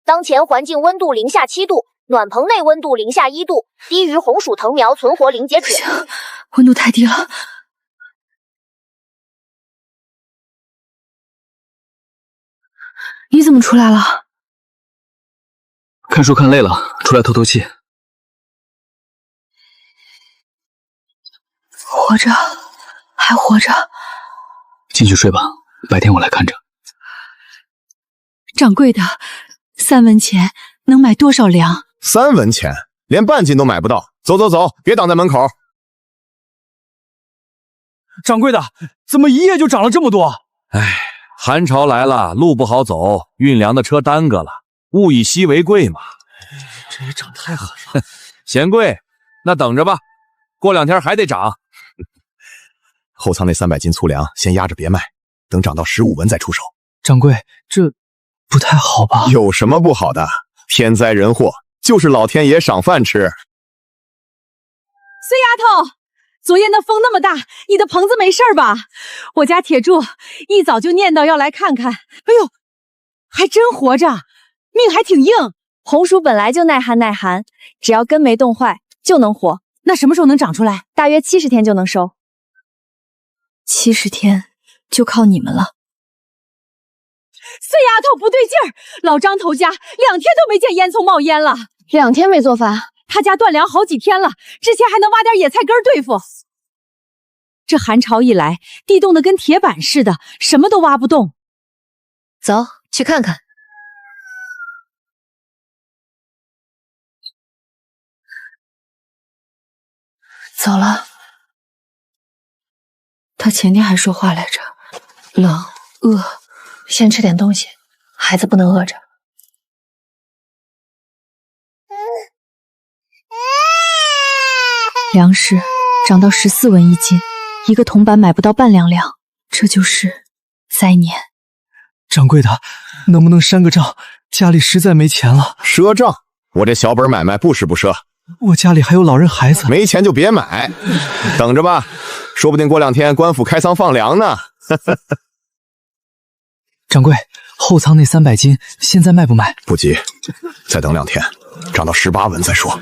当前环境温度零下7度，暖棚内温度零下1度，低于红薯藤苗存活临界值。温度太低了。你怎么出来了？看书看累了，出来透透气。活着，还活着。进去睡吧，白天我来看着。掌柜的，3文钱能买多少粮？3文钱，连半斤都买不到。走走走，别挡在门口。掌柜的，怎么一夜就涨了这么多？哎，寒潮来了，路不好走，运粮的车耽搁了，物以稀为贵嘛。这也涨太狠了。嫌贵，那等着吧，过2天还得涨。后仓那300斤粗粮先压着别卖，等涨到15文再出手。掌柜，这不太好吧？有什么不好的？天灾人祸，就是老天爷赏饭吃。碎丫头，昨夜那风那么大，你的棚子没事吧？我家铁柱一早就念叨要来看看。哎呦，还真活着，命还挺硬。红薯本来就耐寒耐寒，只要根没冻坏就能活。那什么时候能长出来？大约70天就能收。70天就靠你们了。碎丫头不对劲儿，老张头家2天都没见烟囱冒烟了。2天没做饭，他家断粮好几天了，之前还能挖点野菜根对付。这寒潮一来，地冻得跟铁板似的，什么都挖不动。走，去看看。走了。他前天还说话来着，冷饿，先吃点东西，孩子不能饿着。粮食涨到14文1斤，一个铜板买不到半两粮，这就是灾年。掌柜的，能不能删个账？家里实在没钱了。赊账？我这小本买卖不时不赊。我家里还有老人孩子，没钱就别买，等着吧，说不定过2天官府开仓放粮呢。掌柜，后仓那300斤现在卖不卖？不急，再等2天，涨到18文再说。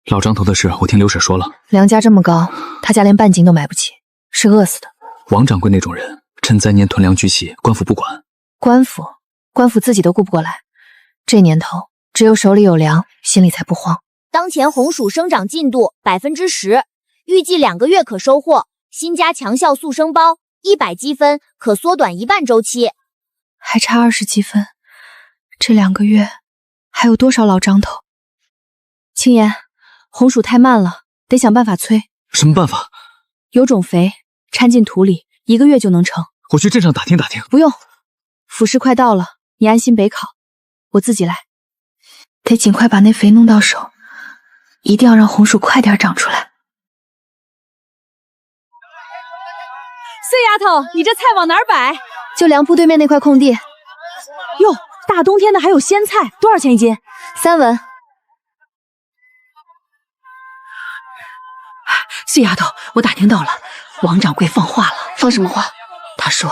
老张头的事，我听刘婶说了，粮价这么高，他家连半斤都买不起，是饿死的。王掌柜那种人，趁灾年囤粮聚齐，官府不管。官府自己都顾不过来，这年头只有手里有粮，心里才不慌。当前红薯生长进度10%，预计2个月可收获。新加强效速生包100积分，可缩短1半周期。还差20积分，这2个月还有多少老张头？青言，红薯太慢了，得想办法催。什么办法？有种肥，掺进土里，1个月就能成。我去镇上打听打听。不用，府试快到了，你安心北考，我自己来。得尽快把那肥弄到手，一定要让红薯快点长出来。碎丫头，你这菜往哪儿摆？就粮铺对面那块空地。哟，大冬天的还有鲜菜，多少钱一斤？3文。碎丫头，我打听到了，王掌柜放话了。放什么话？他说，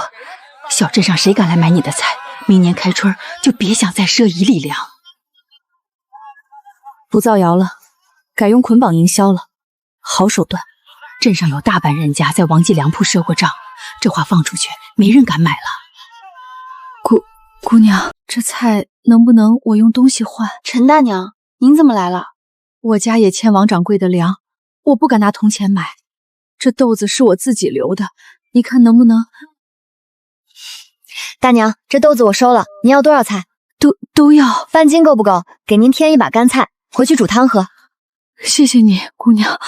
小镇上谁敢来买你的菜，明年开春就别想再赊1粒粮。不造谣了，改用捆绑营销了，好手段。镇上有大半人家在王记粮铺赊过账，这话放出去，没人敢买了。姑娘，这菜能不能我用东西换？陈大娘，您怎么来了？我家也欠王掌柜的粮，我不敢拿铜钱买。这豆子是我自己留的，你看能不能？大娘，这豆子我收了，您要多少菜？都要。半斤够不够？给您添1把干菜，回去煮汤喝。谢谢你，姑娘，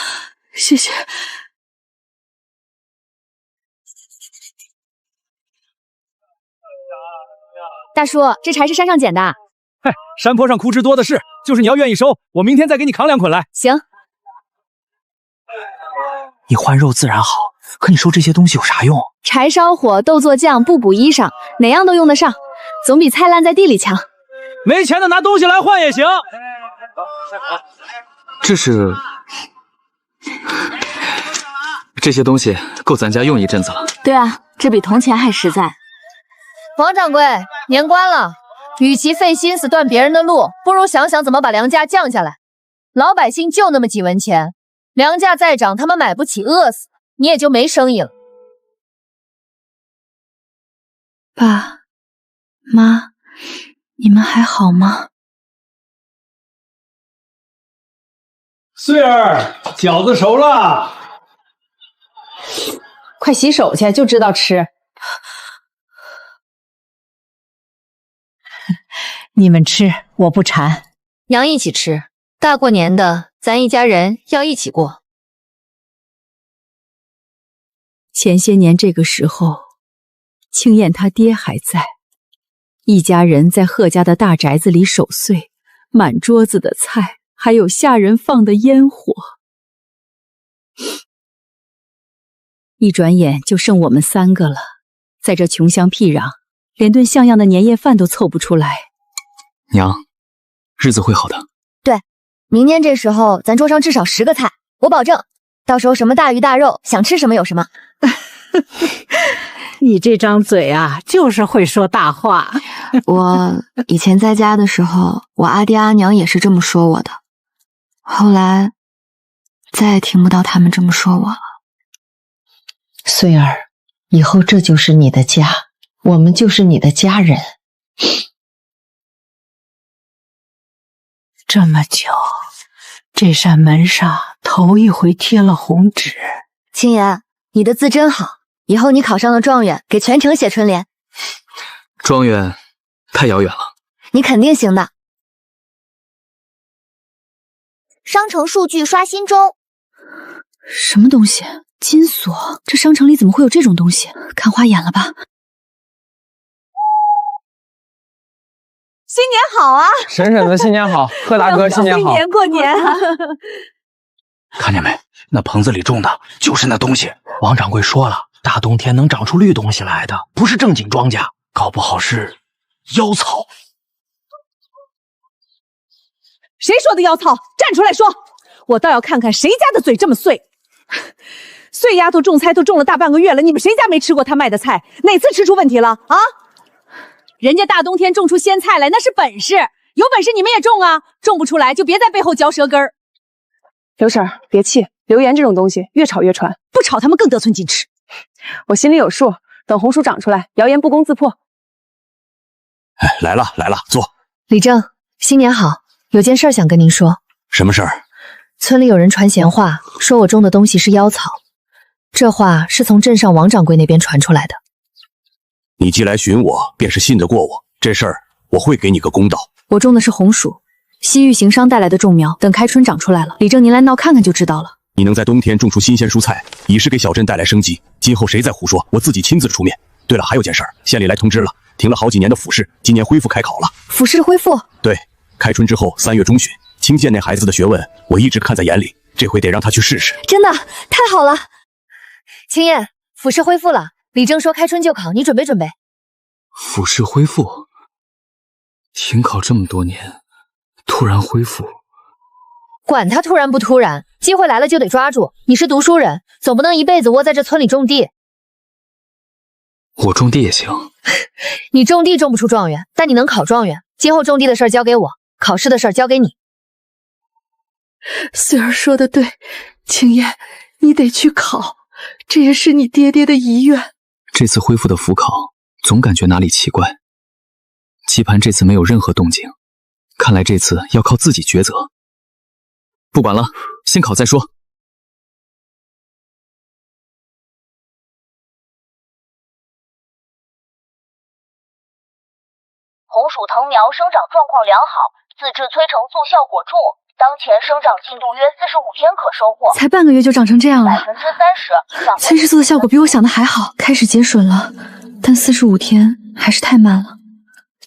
谢谢。大叔，这柴是山上捡的。嗨，山坡上枯枝多的是，就是你要愿意收，我明天再给你扛2捆来。行。你换肉自然好，可你收这些东西有啥用？柴烧火，豆做酱，不补衣裳，哪样都用得上，总比菜烂在地里强。没钱的拿东西来换也行。这些东西够咱家用一阵子了。对啊，这比铜钱还实在。王掌柜，年关了，与其费心思断别人的路，不如想想怎么把粮价降下来。老百姓就那么几文钱，粮价再涨，他们买不起，饿死，你也就没生意了。爸妈，你们还好吗？穗儿，饺子熟了，快洗手去，就知道吃。你们吃，我不馋。娘一起吃，大过年的，咱一家人要一起过。前些年这个时候，青燕她爹还在，一家人在贺家的大宅子里守岁，满桌子的菜，还有下人放的烟火。一转眼就剩我们3个了，在这穷乡僻壤，连顿像样的年夜饭都凑不出来。娘，日子会好的。对，明年这时候咱桌上至少10个菜，我保证，到时候什么大鱼大肉，想吃什么有什么。你这张嘴啊，就是会说大话。我以前在家的时候，我阿爹阿娘也是这么说我的，后来再也听不到他们这么说我了。穗儿，以后这就是你的家，我们就是你的家人。这么久，这扇门上头一回贴了红纸。青言，你的字真好，以后你考上了状元，给全城写春联。状元太遥远了，你肯定行的。商城数据刷新中。什么东西？金锁？这商城里怎么会有这种东西？看花眼了吧？新年好啊！婶婶子新年好，贺大哥新年好。新年过年啊！看见没？那棚子里种的就是那东西。王掌柜说了，大冬天能长出绿东西来的，不是正经庄稼，搞不好是妖草。谁说的妖草？站出来说！我倒要看看谁家的嘴这么碎。碎丫头种菜都种了大半个月了，你们谁家没吃过她卖的菜？哪次吃出问题了啊？人家大冬天种出鲜菜来，那是本事，有本事你们也种啊！种不出来就别在背后嚼舌根儿。刘婶儿，别气，流言这种东西越炒越传，不炒他们更得寸进尺。我心里有数，等红薯长出来，谣言不攻自破。哎，来了，坐。李正，新年好，有件事想跟您说。什么事儿？村里有人传闲话，说我种的东西是妖草，这话是从镇上王掌柜那边传出来的。你既来寻我，便是信得过我，这事儿我会给你个公道。我种的是红薯，西域行商带来的种苗，等开春长出来了，李正您来闹看看就知道了。你能在冬天种出新鲜蔬菜，已是给小镇带来生机。今后谁再胡说，我自己亲自出面。对了，还有件事儿，县里来通知了，停了好几年的府试，今年恢复开考了。府试恢复？对，开春之后3月中旬，清县那孩子的学问，我一直看在眼里，这回得让他去试试。真的太好了！青燕，府试恢复了，李正说开春就考，你准备准备。府试恢复，停考这么多年，突然恢复。管他突然不突然，机会来了就得抓住。你是读书人，总不能一辈子窝在这村里种地。我种地也行。你种地种不出状元，但你能考状元。今后种地的事儿交给我，考试的事儿交给你。穗儿说的对，青燕，你得去考，这也是你爹爹的遗愿。这次恢复的府考，总感觉哪里奇怪。棋盘这次没有任何动静，看来这次要靠自己抉择。不管了，先考再说。红薯藤苗生长状况良好，自制催成速效果助，当前生长进度约45天可收获。才半个月就长成这样了，30%。催制素的效果比我想的还好，开始结笋了，但45天还是太慢了。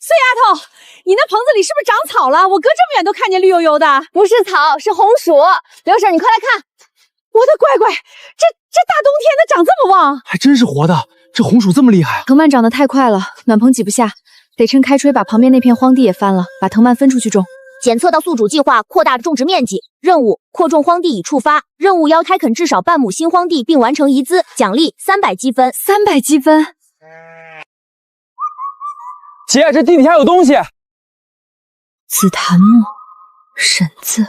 碎丫头，你那棚子里是不是长草了？我隔这么远都看见绿油油的。不是草，是红薯。刘婶，你快来看！我的乖乖，这大冬天的长这么旺，还真是活的。这红薯这么厉害，藤蔓长得太快了，暖棚挤不下，得趁开吹把旁边那片荒地也翻了，把藤蔓分出去种。检测到宿主计划扩大种植面积，任务扩种荒地已触发，任务要开垦至少半亩新荒地并完成移资，奖励300积分。300积分。姐，这地底下有东西。紫檀木，沈字，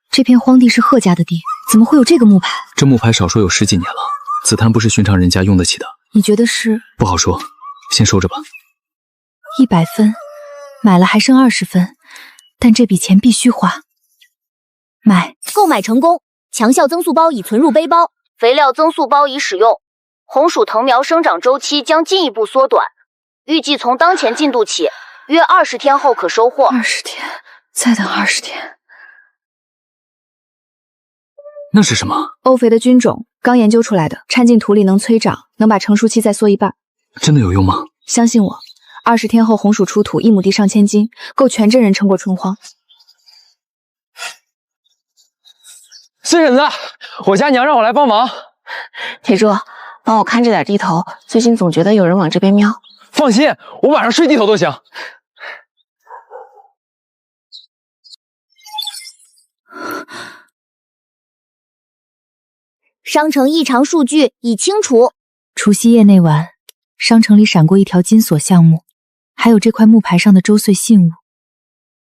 这片荒地是贺家的地，怎么会有这个木牌？这木牌少说有10几年了，紫檀不是寻常人家用得起的。你觉得是？不好说，先收着吧。100分，买了还剩20分，但这笔钱必须花。买，购买成功，强效增速包已存入背包，肥料增速包已使用，红薯藤苗生长周期将进一步缩短，预计从当前进度起，约20天后可收获。20天，再等20天。那是什么？欧肥的菌种，刚研究出来的，掺进土里能催长，能把成熟期再缩1半。真的有用吗？相信我，20天后红薯出土，1亩地上千斤，够全镇人撑过春荒。孙婶子，我家娘让我来帮忙。铁柱，帮我看着点地头，最近总觉得有人往这边瞄。放心，我晚上睡地头都行。商城异常数据已清除。除夕夜那晚，商城里闪过一条金锁项目，还有这块木牌上的周岁信物。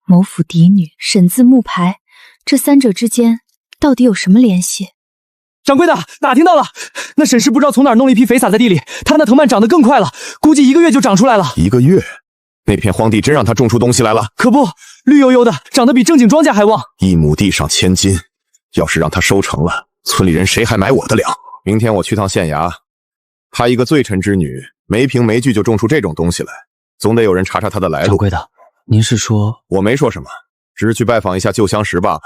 谋府嫡女，沈字木牌，这3者之间到底有什么联系？掌柜的，打听到了，那沈氏不知道从哪儿弄了一批肥撒在地里，他那藤蔓长得更快了，估计1个月就长出来了。1个月？那片荒地真让他种出东西来了？可不，绿油油的，长得比正经庄稼还旺。1亩地上1000斤，要是让他收成了，村里人谁还买我的粮？明天我去趟县衙，他一个罪臣之女，没凭没据就种出这种东西来，总得有人查查他的来路。掌柜的，您是说？我没说什么，只是去拜访一下旧相识罢了。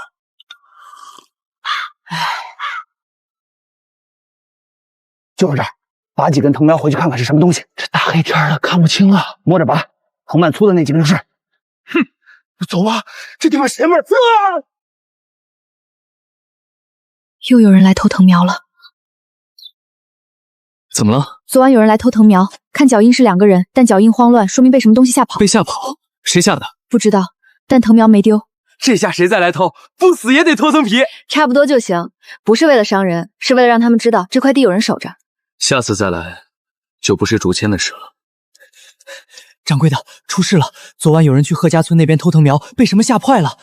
就是这儿，拔几根藤苗回去看看是什么东西。这大黑天的看不清啊，摸着拔，藤蔓粗的那几根就是。哼，走吧，这地方邪门啊！又有人来偷藤苗了。怎么了？昨晚有人来偷藤苗，看脚印是2个人，但脚印慌乱，说明被什么东西吓跑。被吓跑？谁吓的？不知道，但藤苗没丢。这下谁再来偷，不死也得脱层皮。差不多就行，不是为了伤人，是为了让他们知道这块地有人守着。下次再来，就不是竹签的事了。掌柜的，出事了！昨晚有人去贺家村那边偷藤苗，被什么吓坏了？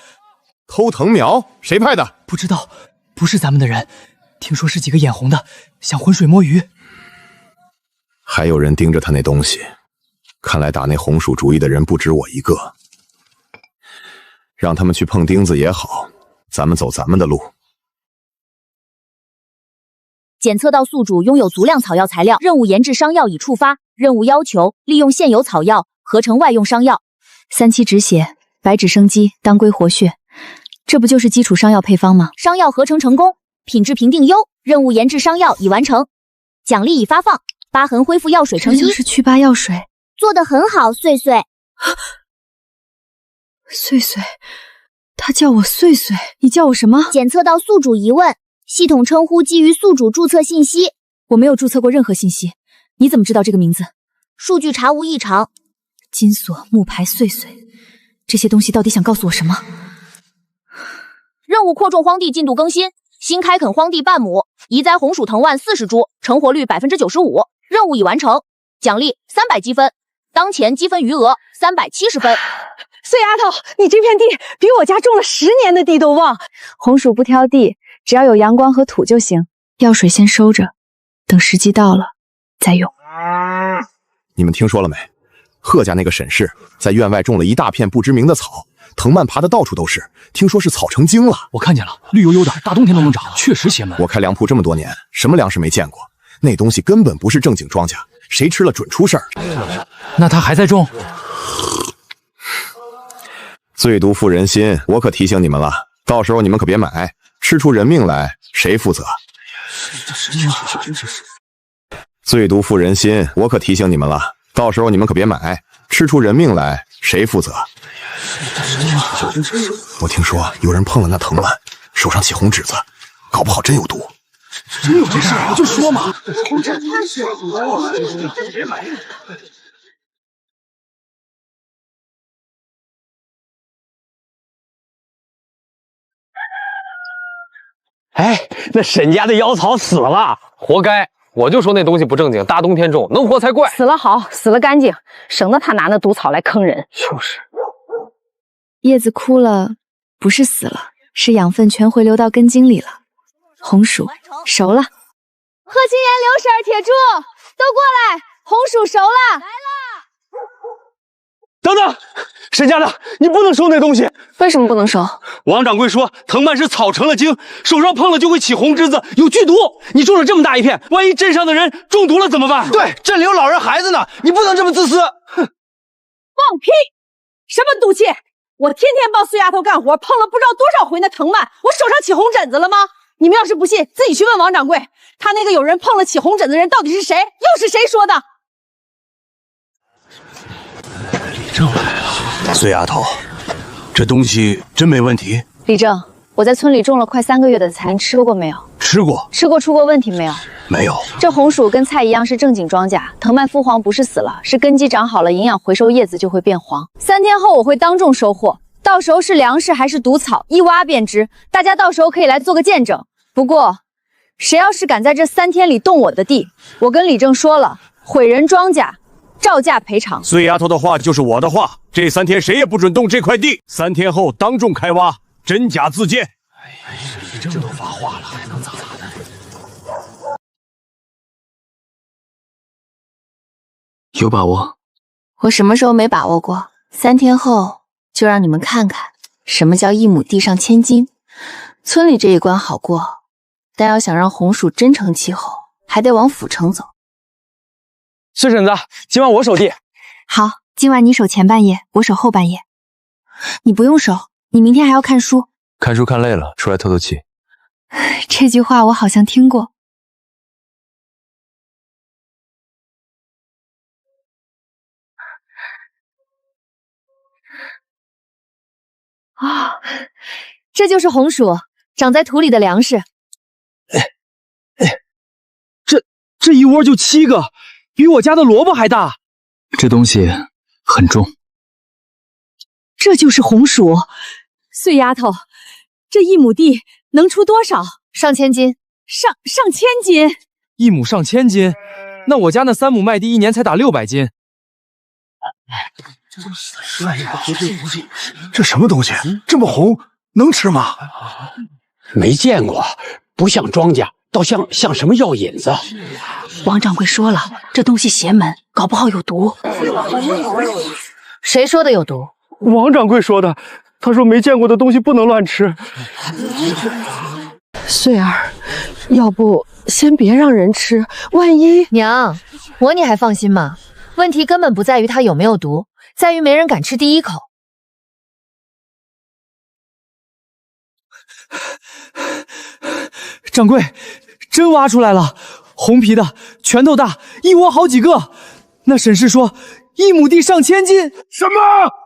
偷藤苗？谁派的？不知道，不是咱们的人。听说是几个眼红的，想浑水摸鱼。还有人盯着他那东西，看来打那红薯主意的人不止我一个。让他们去碰钉子也好，咱们走咱们的路。检测到宿主拥有足量草药材料，任务研制商药已触发。任务要求利用现有草药合成外用商药。3期止血，白芷生肌，当归活血，这不就是基础商药配方吗？商药合成成功，品质评定优。任务研制商药已完成，奖励已发放。疤痕恢复药水成1，这就是祛疤药水，做得很好，碎碎。碎碎，他叫我碎碎，你叫我什么？检测到宿主疑问，系统称呼基于宿主注册信息。我没有注册过任何信息，你怎么知道这个名字？数据查无异常。金锁、木牌、碎碎，这些东西到底想告诉我什么？任务扩种荒地进度更新，新开垦荒地半亩，移栽红薯藤蔓40株，成活率95%。任务已完成，奖励300积分，当前积分余额370分。碎丫头，你这片地比我家种了10年的地都旺。红薯不挑地，只要有阳光和土就行。药水先收着，等时机到了再用。你们听说了没？贺家那个沈氏在院外种了一大片不知名的草，藤蔓爬得到处都是，听说是草成精了。我看见了，绿油油的，大冬天都能长，确实邪门。我开粮铺这么多年，什么粮食没见过？那东西根本不是正经庄稼，谁吃了准出事儿。那他还在种？最毒妇人心，我可提醒你们了，到时候你们可别买，吃出人命来谁负责？最毒妇人心，我可提醒你们了，到时候你们可别买，吃出人命来谁负责？我听说有人碰了那藤蔓，手上起红疹子，搞不好真有毒。真有这事儿，我就说嘛。哎，那沈家的妖草死了，活该！我就说那东西不正经，大冬天种能活才怪。死了好，死了干净，省得他拿那毒草来坑人。就是，叶子枯了，不是死了，是养分全回流到根茎里了。红薯熟了。贺青言、刘婶、铁柱都过来，红薯熟了。等等，沈家的，你不能收那东西。为什么不能收？王掌柜说藤蔓是草成了精，手上碰了就会起红疹子，有剧毒。你种了这么大一片，万一镇上的人中毒了怎么办？对，镇里有老人孩子呢，你不能这么自私。哼！放屁！什么毒气？我天天帮碎丫头干活，碰了不知道多少回那藤蔓，我手上起红疹子了吗？你们要是不信，自己去问王掌柜，他那个有人碰了起红疹子的人到底是谁？又是谁说的？李正来了，碎丫头，这东西真没问题？李正，我在村里种了快3个月的菜，你吃过没有？吃过。吃过出过问题没有？没有。这红薯跟菜一样是正经庄稼，藤蔓枯黄不是死了，是根基长好了，营养回收，叶子就会变黄。3天后我会当众收获。到时候是粮食还是毒草，一挖便知。大家到时候可以来做个见证。不过，谁要是敢在这3天里动我的地，我跟李正说了，毁人庄稼，照价赔偿。碎丫头的话就是我的话，这3天谁也不准动这块地。3天后当众开挖，真假自见。哎呀，李正都发话了，还能咋的？有把握？我什么时候没把握过？3天后。就让你们看看什么叫1亩地上千金。村里这一关好过，但要想让红薯真成气候，还得往府城走。碎婶子，今晚我守地。好，今晚你守前半夜，我守后半夜。你不用守，你明天还要看书。看书看累了，出来透透气。这句话我好像听过。啊，这就是红薯，长在土里的粮食。这一窝就7个，比我家的萝卜还大。这东西很重。这就是红薯，碎丫头，这1亩地能出多少？上千斤。上千斤？1亩上千斤？那我家那3亩麦地1年才打600斤。这什么东西？这么红，能吃吗？没见过，不像庄稼，倒像什么药引子。王掌柜说了，这东西邪门，搞不好有毒。谁说的有毒？王掌柜说的。他说没见过的东西不能乱吃。穗儿，要不先别让人吃，万一……娘，你还放心吗？问题根本不在于它有没有毒，在于没人敢吃第一口。掌柜，真挖出来了，红皮的，拳头大，一窝好几个。那沈氏说1亩地上千斤，什么？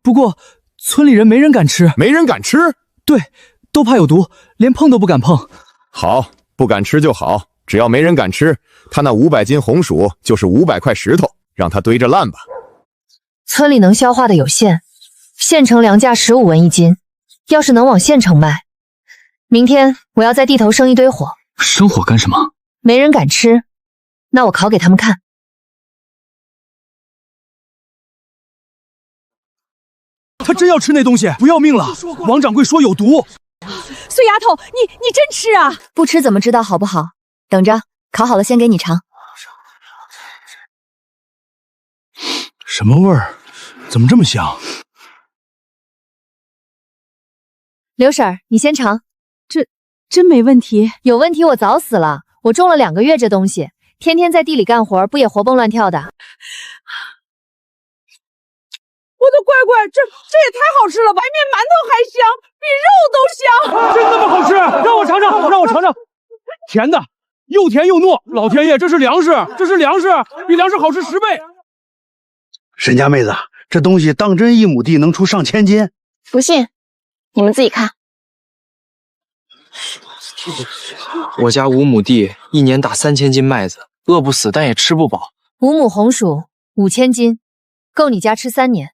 不过村里人没人敢吃，没人敢吃？对，都怕有毒，连碰都不敢碰。好，不敢吃就好，只要没人敢吃，他那500斤红薯就是500块石头，让他堆着烂吧。村里能消化的有限，县城粮价15文1斤，要是能往县城卖，明天我要在地头生一堆火。生火干什么？没人敢吃，那我烤给他们看。他真要吃那东西，不要命了！王掌柜说有毒。碎丫头，你真吃啊？不吃怎么知道好不好？等着，烤好了先给你尝。什么味儿？怎么这么香？刘婶儿，你先尝。这真没问题？有问题我早死了。我种了2个月这东西，天天在地里干活，不也活蹦乱跳的？我的乖乖，这也太好吃了！白面馒头还香，比肉都香。真那么好吃？让我尝尝，让我尝尝。甜的，又甜又糯。老天爷，这是粮食，这是粮食，比粮食好吃10倍。沈家妹子，这东西当真1亩地能出上千斤？不信，你们自己看。我家5亩地，1年打3000斤麦子，饿不死，但也吃不饱。 5亩红薯5000斤，够你家吃3年。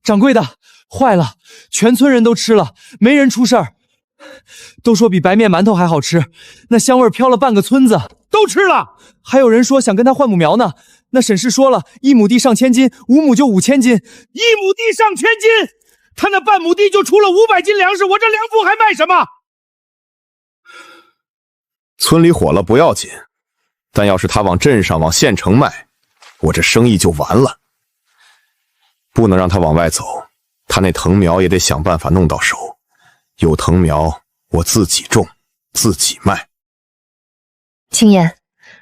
掌柜的，坏了，全村人都吃了，没人出事儿。都说比白面馒头还好吃，那香味飘了半个村子，都吃了。还有人说想跟他换亩苗呢。那沈氏说了，1亩地上千斤，5亩就5000斤，1亩地上千斤，他那半亩地就出了500斤粮食，我这粮赋还卖什么？村里火了不要紧，但要是他往镇上、往县城卖，我这生意就完了。不能让他往外走，他那藤苗也得想办法弄到手。有藤苗，我自己种，自己卖。青燕，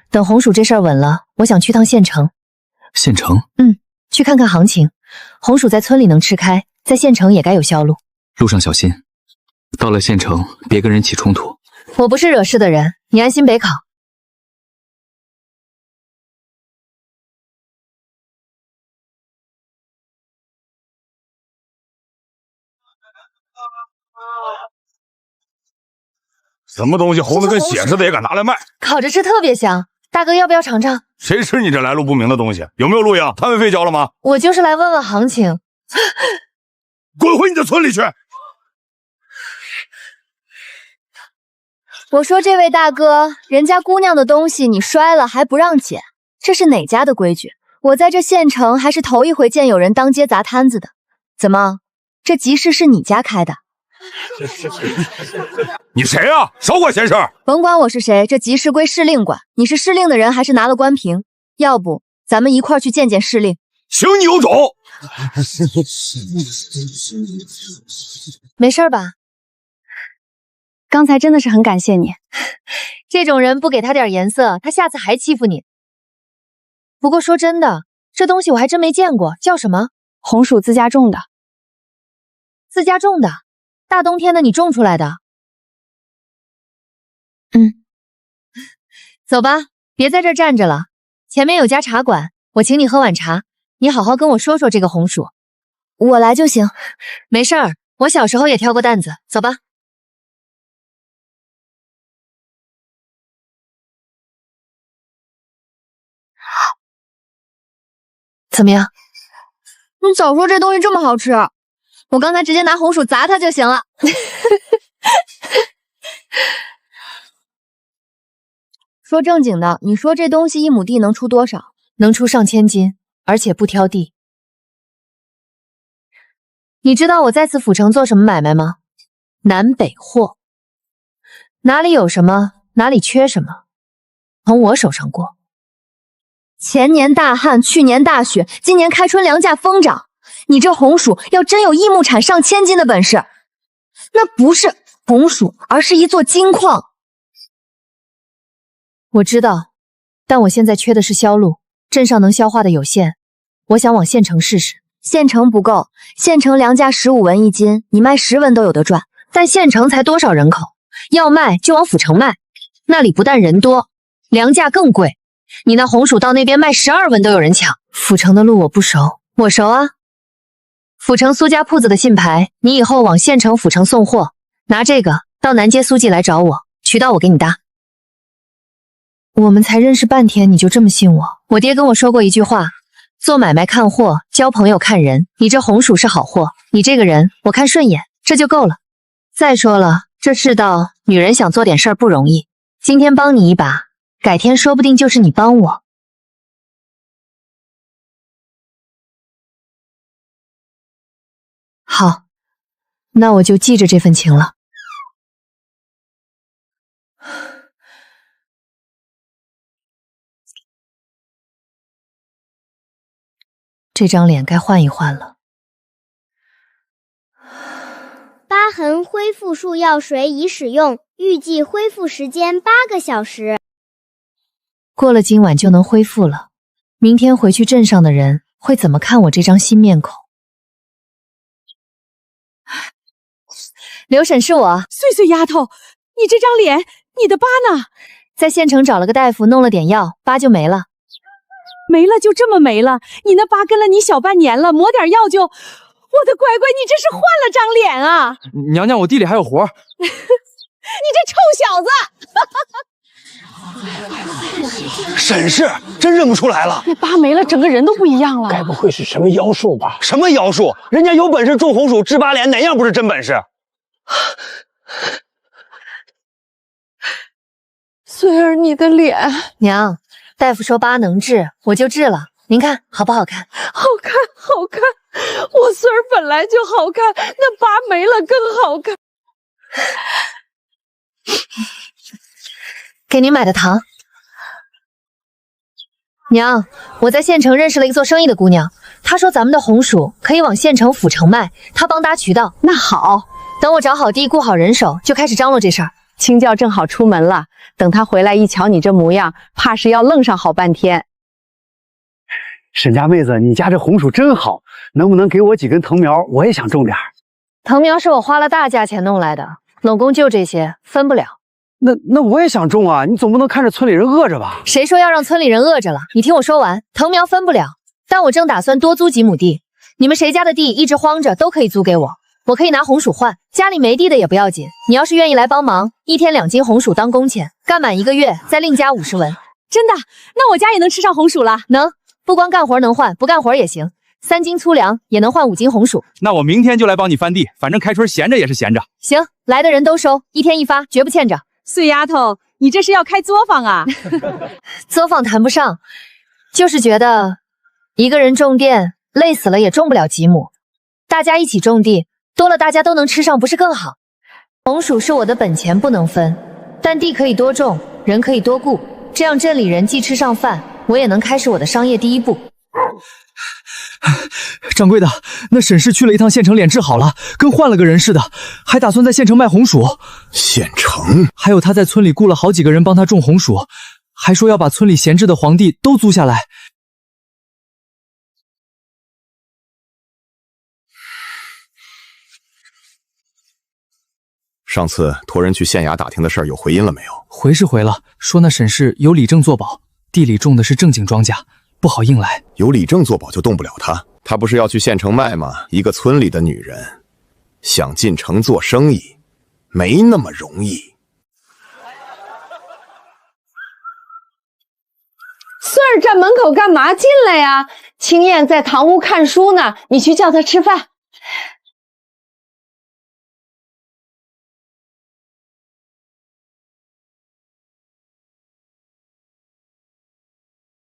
等红薯这事儿稳了，我想去趟县城。县城？去看看行情。红薯在村里能吃开，在县城也该有销路。路上小心，到了县城别跟人起冲突。我不是惹事的人，你安心北考。什么东西红的跟血似的也敢拿来卖？烤着吃特别香，大哥要不要尝尝？谁吃你这来路不明的东西？有没有录音？摊位费交了吗？我就是来问问行情。滚回你的村里去！我说这位大哥，人家姑娘的东西你摔了还不让捡，这是哪家的规矩？我在这县城还是头一回见有人当街砸摊子的。怎么，这集市是你家开的？你谁啊？少管闲事儿！甭管我是谁，这集市归市令管。你是市令的人，还是拿了官凭？要不咱们一块儿去见见市令？行，你有种！没事吧？刚才真的是很感谢你。这种人不给他点颜色，他下次还欺负你。不过说真的，这东西我还真没见过，叫什么？红薯自家种的。自家种的？大冬天的你种出来的？走吧，别在这儿站着了。前面有家茶馆，我请你喝碗茶。你好好跟我说说这个红薯。我来就行。没事儿，我小时候也挑过担子。走吧。怎么样？你早说这东西这么好吃，我刚才直接拿红薯砸它就行了。说正经的，你说这东西1亩地能出多少？能出上千斤，而且不挑地。你知道我在此府城做什么买卖吗？南北货，哪里有什么，哪里缺什么，从我手上过。前年大旱，去年大雪，今年开春粮价疯涨。你这红薯要真有1亩产上千斤的本事，那不是红薯，而是一座金矿。我知道，但我现在缺的是销路，镇上能消化的有限，我想往县城试试。县城不够，县城粮价15文1斤，你卖10文都有得赚。但县城才多少人口？要卖就往府城卖，那里不但人多，粮价更贵。你那红薯到那边卖12文都有人抢。府城的路我不熟，我熟啊。府城苏家铺子的信牌，你以后往县城府城送货，拿这个到南街苏记来找我，渠道我给你搭。我们才认识半天你就这么信我？我爹跟我说过一句话，做买卖看货，交朋友看人。你这红薯是好货，你这个人我看顺眼，这就够了。再说了，这世道女人想做点事儿不容易，今天帮你一把，改天说不定就是你帮我。好，那我就记着这份情了。这张脸该换一换了。疤痕恢复术药水已使用，预计恢复时间8个小时。过了今晚就能恢复了，明天回去镇上的人会怎么看我这张新面孔？刘婶是我。碎碎丫头，你这张脸，你的疤呢？在县城找了个大夫，弄了点药，疤就没了。没了就这么没了？你那疤跟了你小半年了，抹点药就……我的乖乖，你这是换了张脸啊！娘娘，我地里还有活。你这臭小子！沈氏真认不出来了，那疤没了，整个人都不一样了。该不会是什么妖术吧？什么妖术？人家有本事种红薯治疤脸，哪样不是真本事？穗儿，你的脸……娘，大夫说疤能治，我就治了。您看好不好看？好看，好看。我穗儿本来就好看，那疤没了更好看。给您买的糖。娘，我在县城认识了一个做生意的姑娘，她说咱们的红薯可以往县城府城卖，她帮搭渠道。那好，等我找好地，雇好人手，就开始张罗这事儿。青教正好出门了，等他回来一瞧你这模样，怕是要愣上好半天。沈家妹子，你家这红薯真好，能不能给我几根藤苗？我也想种点。藤苗是我花了大价钱弄来的，拢共就这些，分不了。那我也想种啊，你总不能看着村里人饿着吧？谁说要让村里人饿着了？你听我说完，藤苗分不了，但我正打算多租几亩地，你们谁家的地一直荒着都可以租给我，我可以拿红薯换，家里没地的也不要紧。你要是愿意来帮忙，1天2斤红薯当工钱，干满1个月再另加50文。真的？那我家也能吃上红薯了？能，不光干活能换，不干活也行。3斤粗粮也能换5斤红薯。那我明天就来帮你翻地，反正开春闲着也是闲着。行，来的人都收，1天1发，绝不欠着。碎丫头，你这是要开作坊啊？作坊谈不上，就是觉得一个人种店累死了也种不了几亩，大家一起种地，多了大家都能吃上，不是更好？红薯是我的本钱不能分，但地可以多种，人可以多雇，这样镇里人既吃上饭，我也能开始我的商业第一步。掌柜的，那沈氏去了一趟县城，脸治好了，跟换了个人似的，还打算在县城卖红薯。县城？还有他在村里雇了好几个人帮他种红薯，还说要把村里闲置的黄地都租下来。上次托人去县衙打听的事儿有回音了没有？回是回了，说那沈氏有李正作保，地里种的是正经庄稼，不好硬来。有李正作保就动不了他，他不是要去县城卖吗？一个村里的女人想进城做生意，没那么容易。穗儿站门口干嘛？进来呀！青燕在堂屋看书呢，你去叫她吃饭。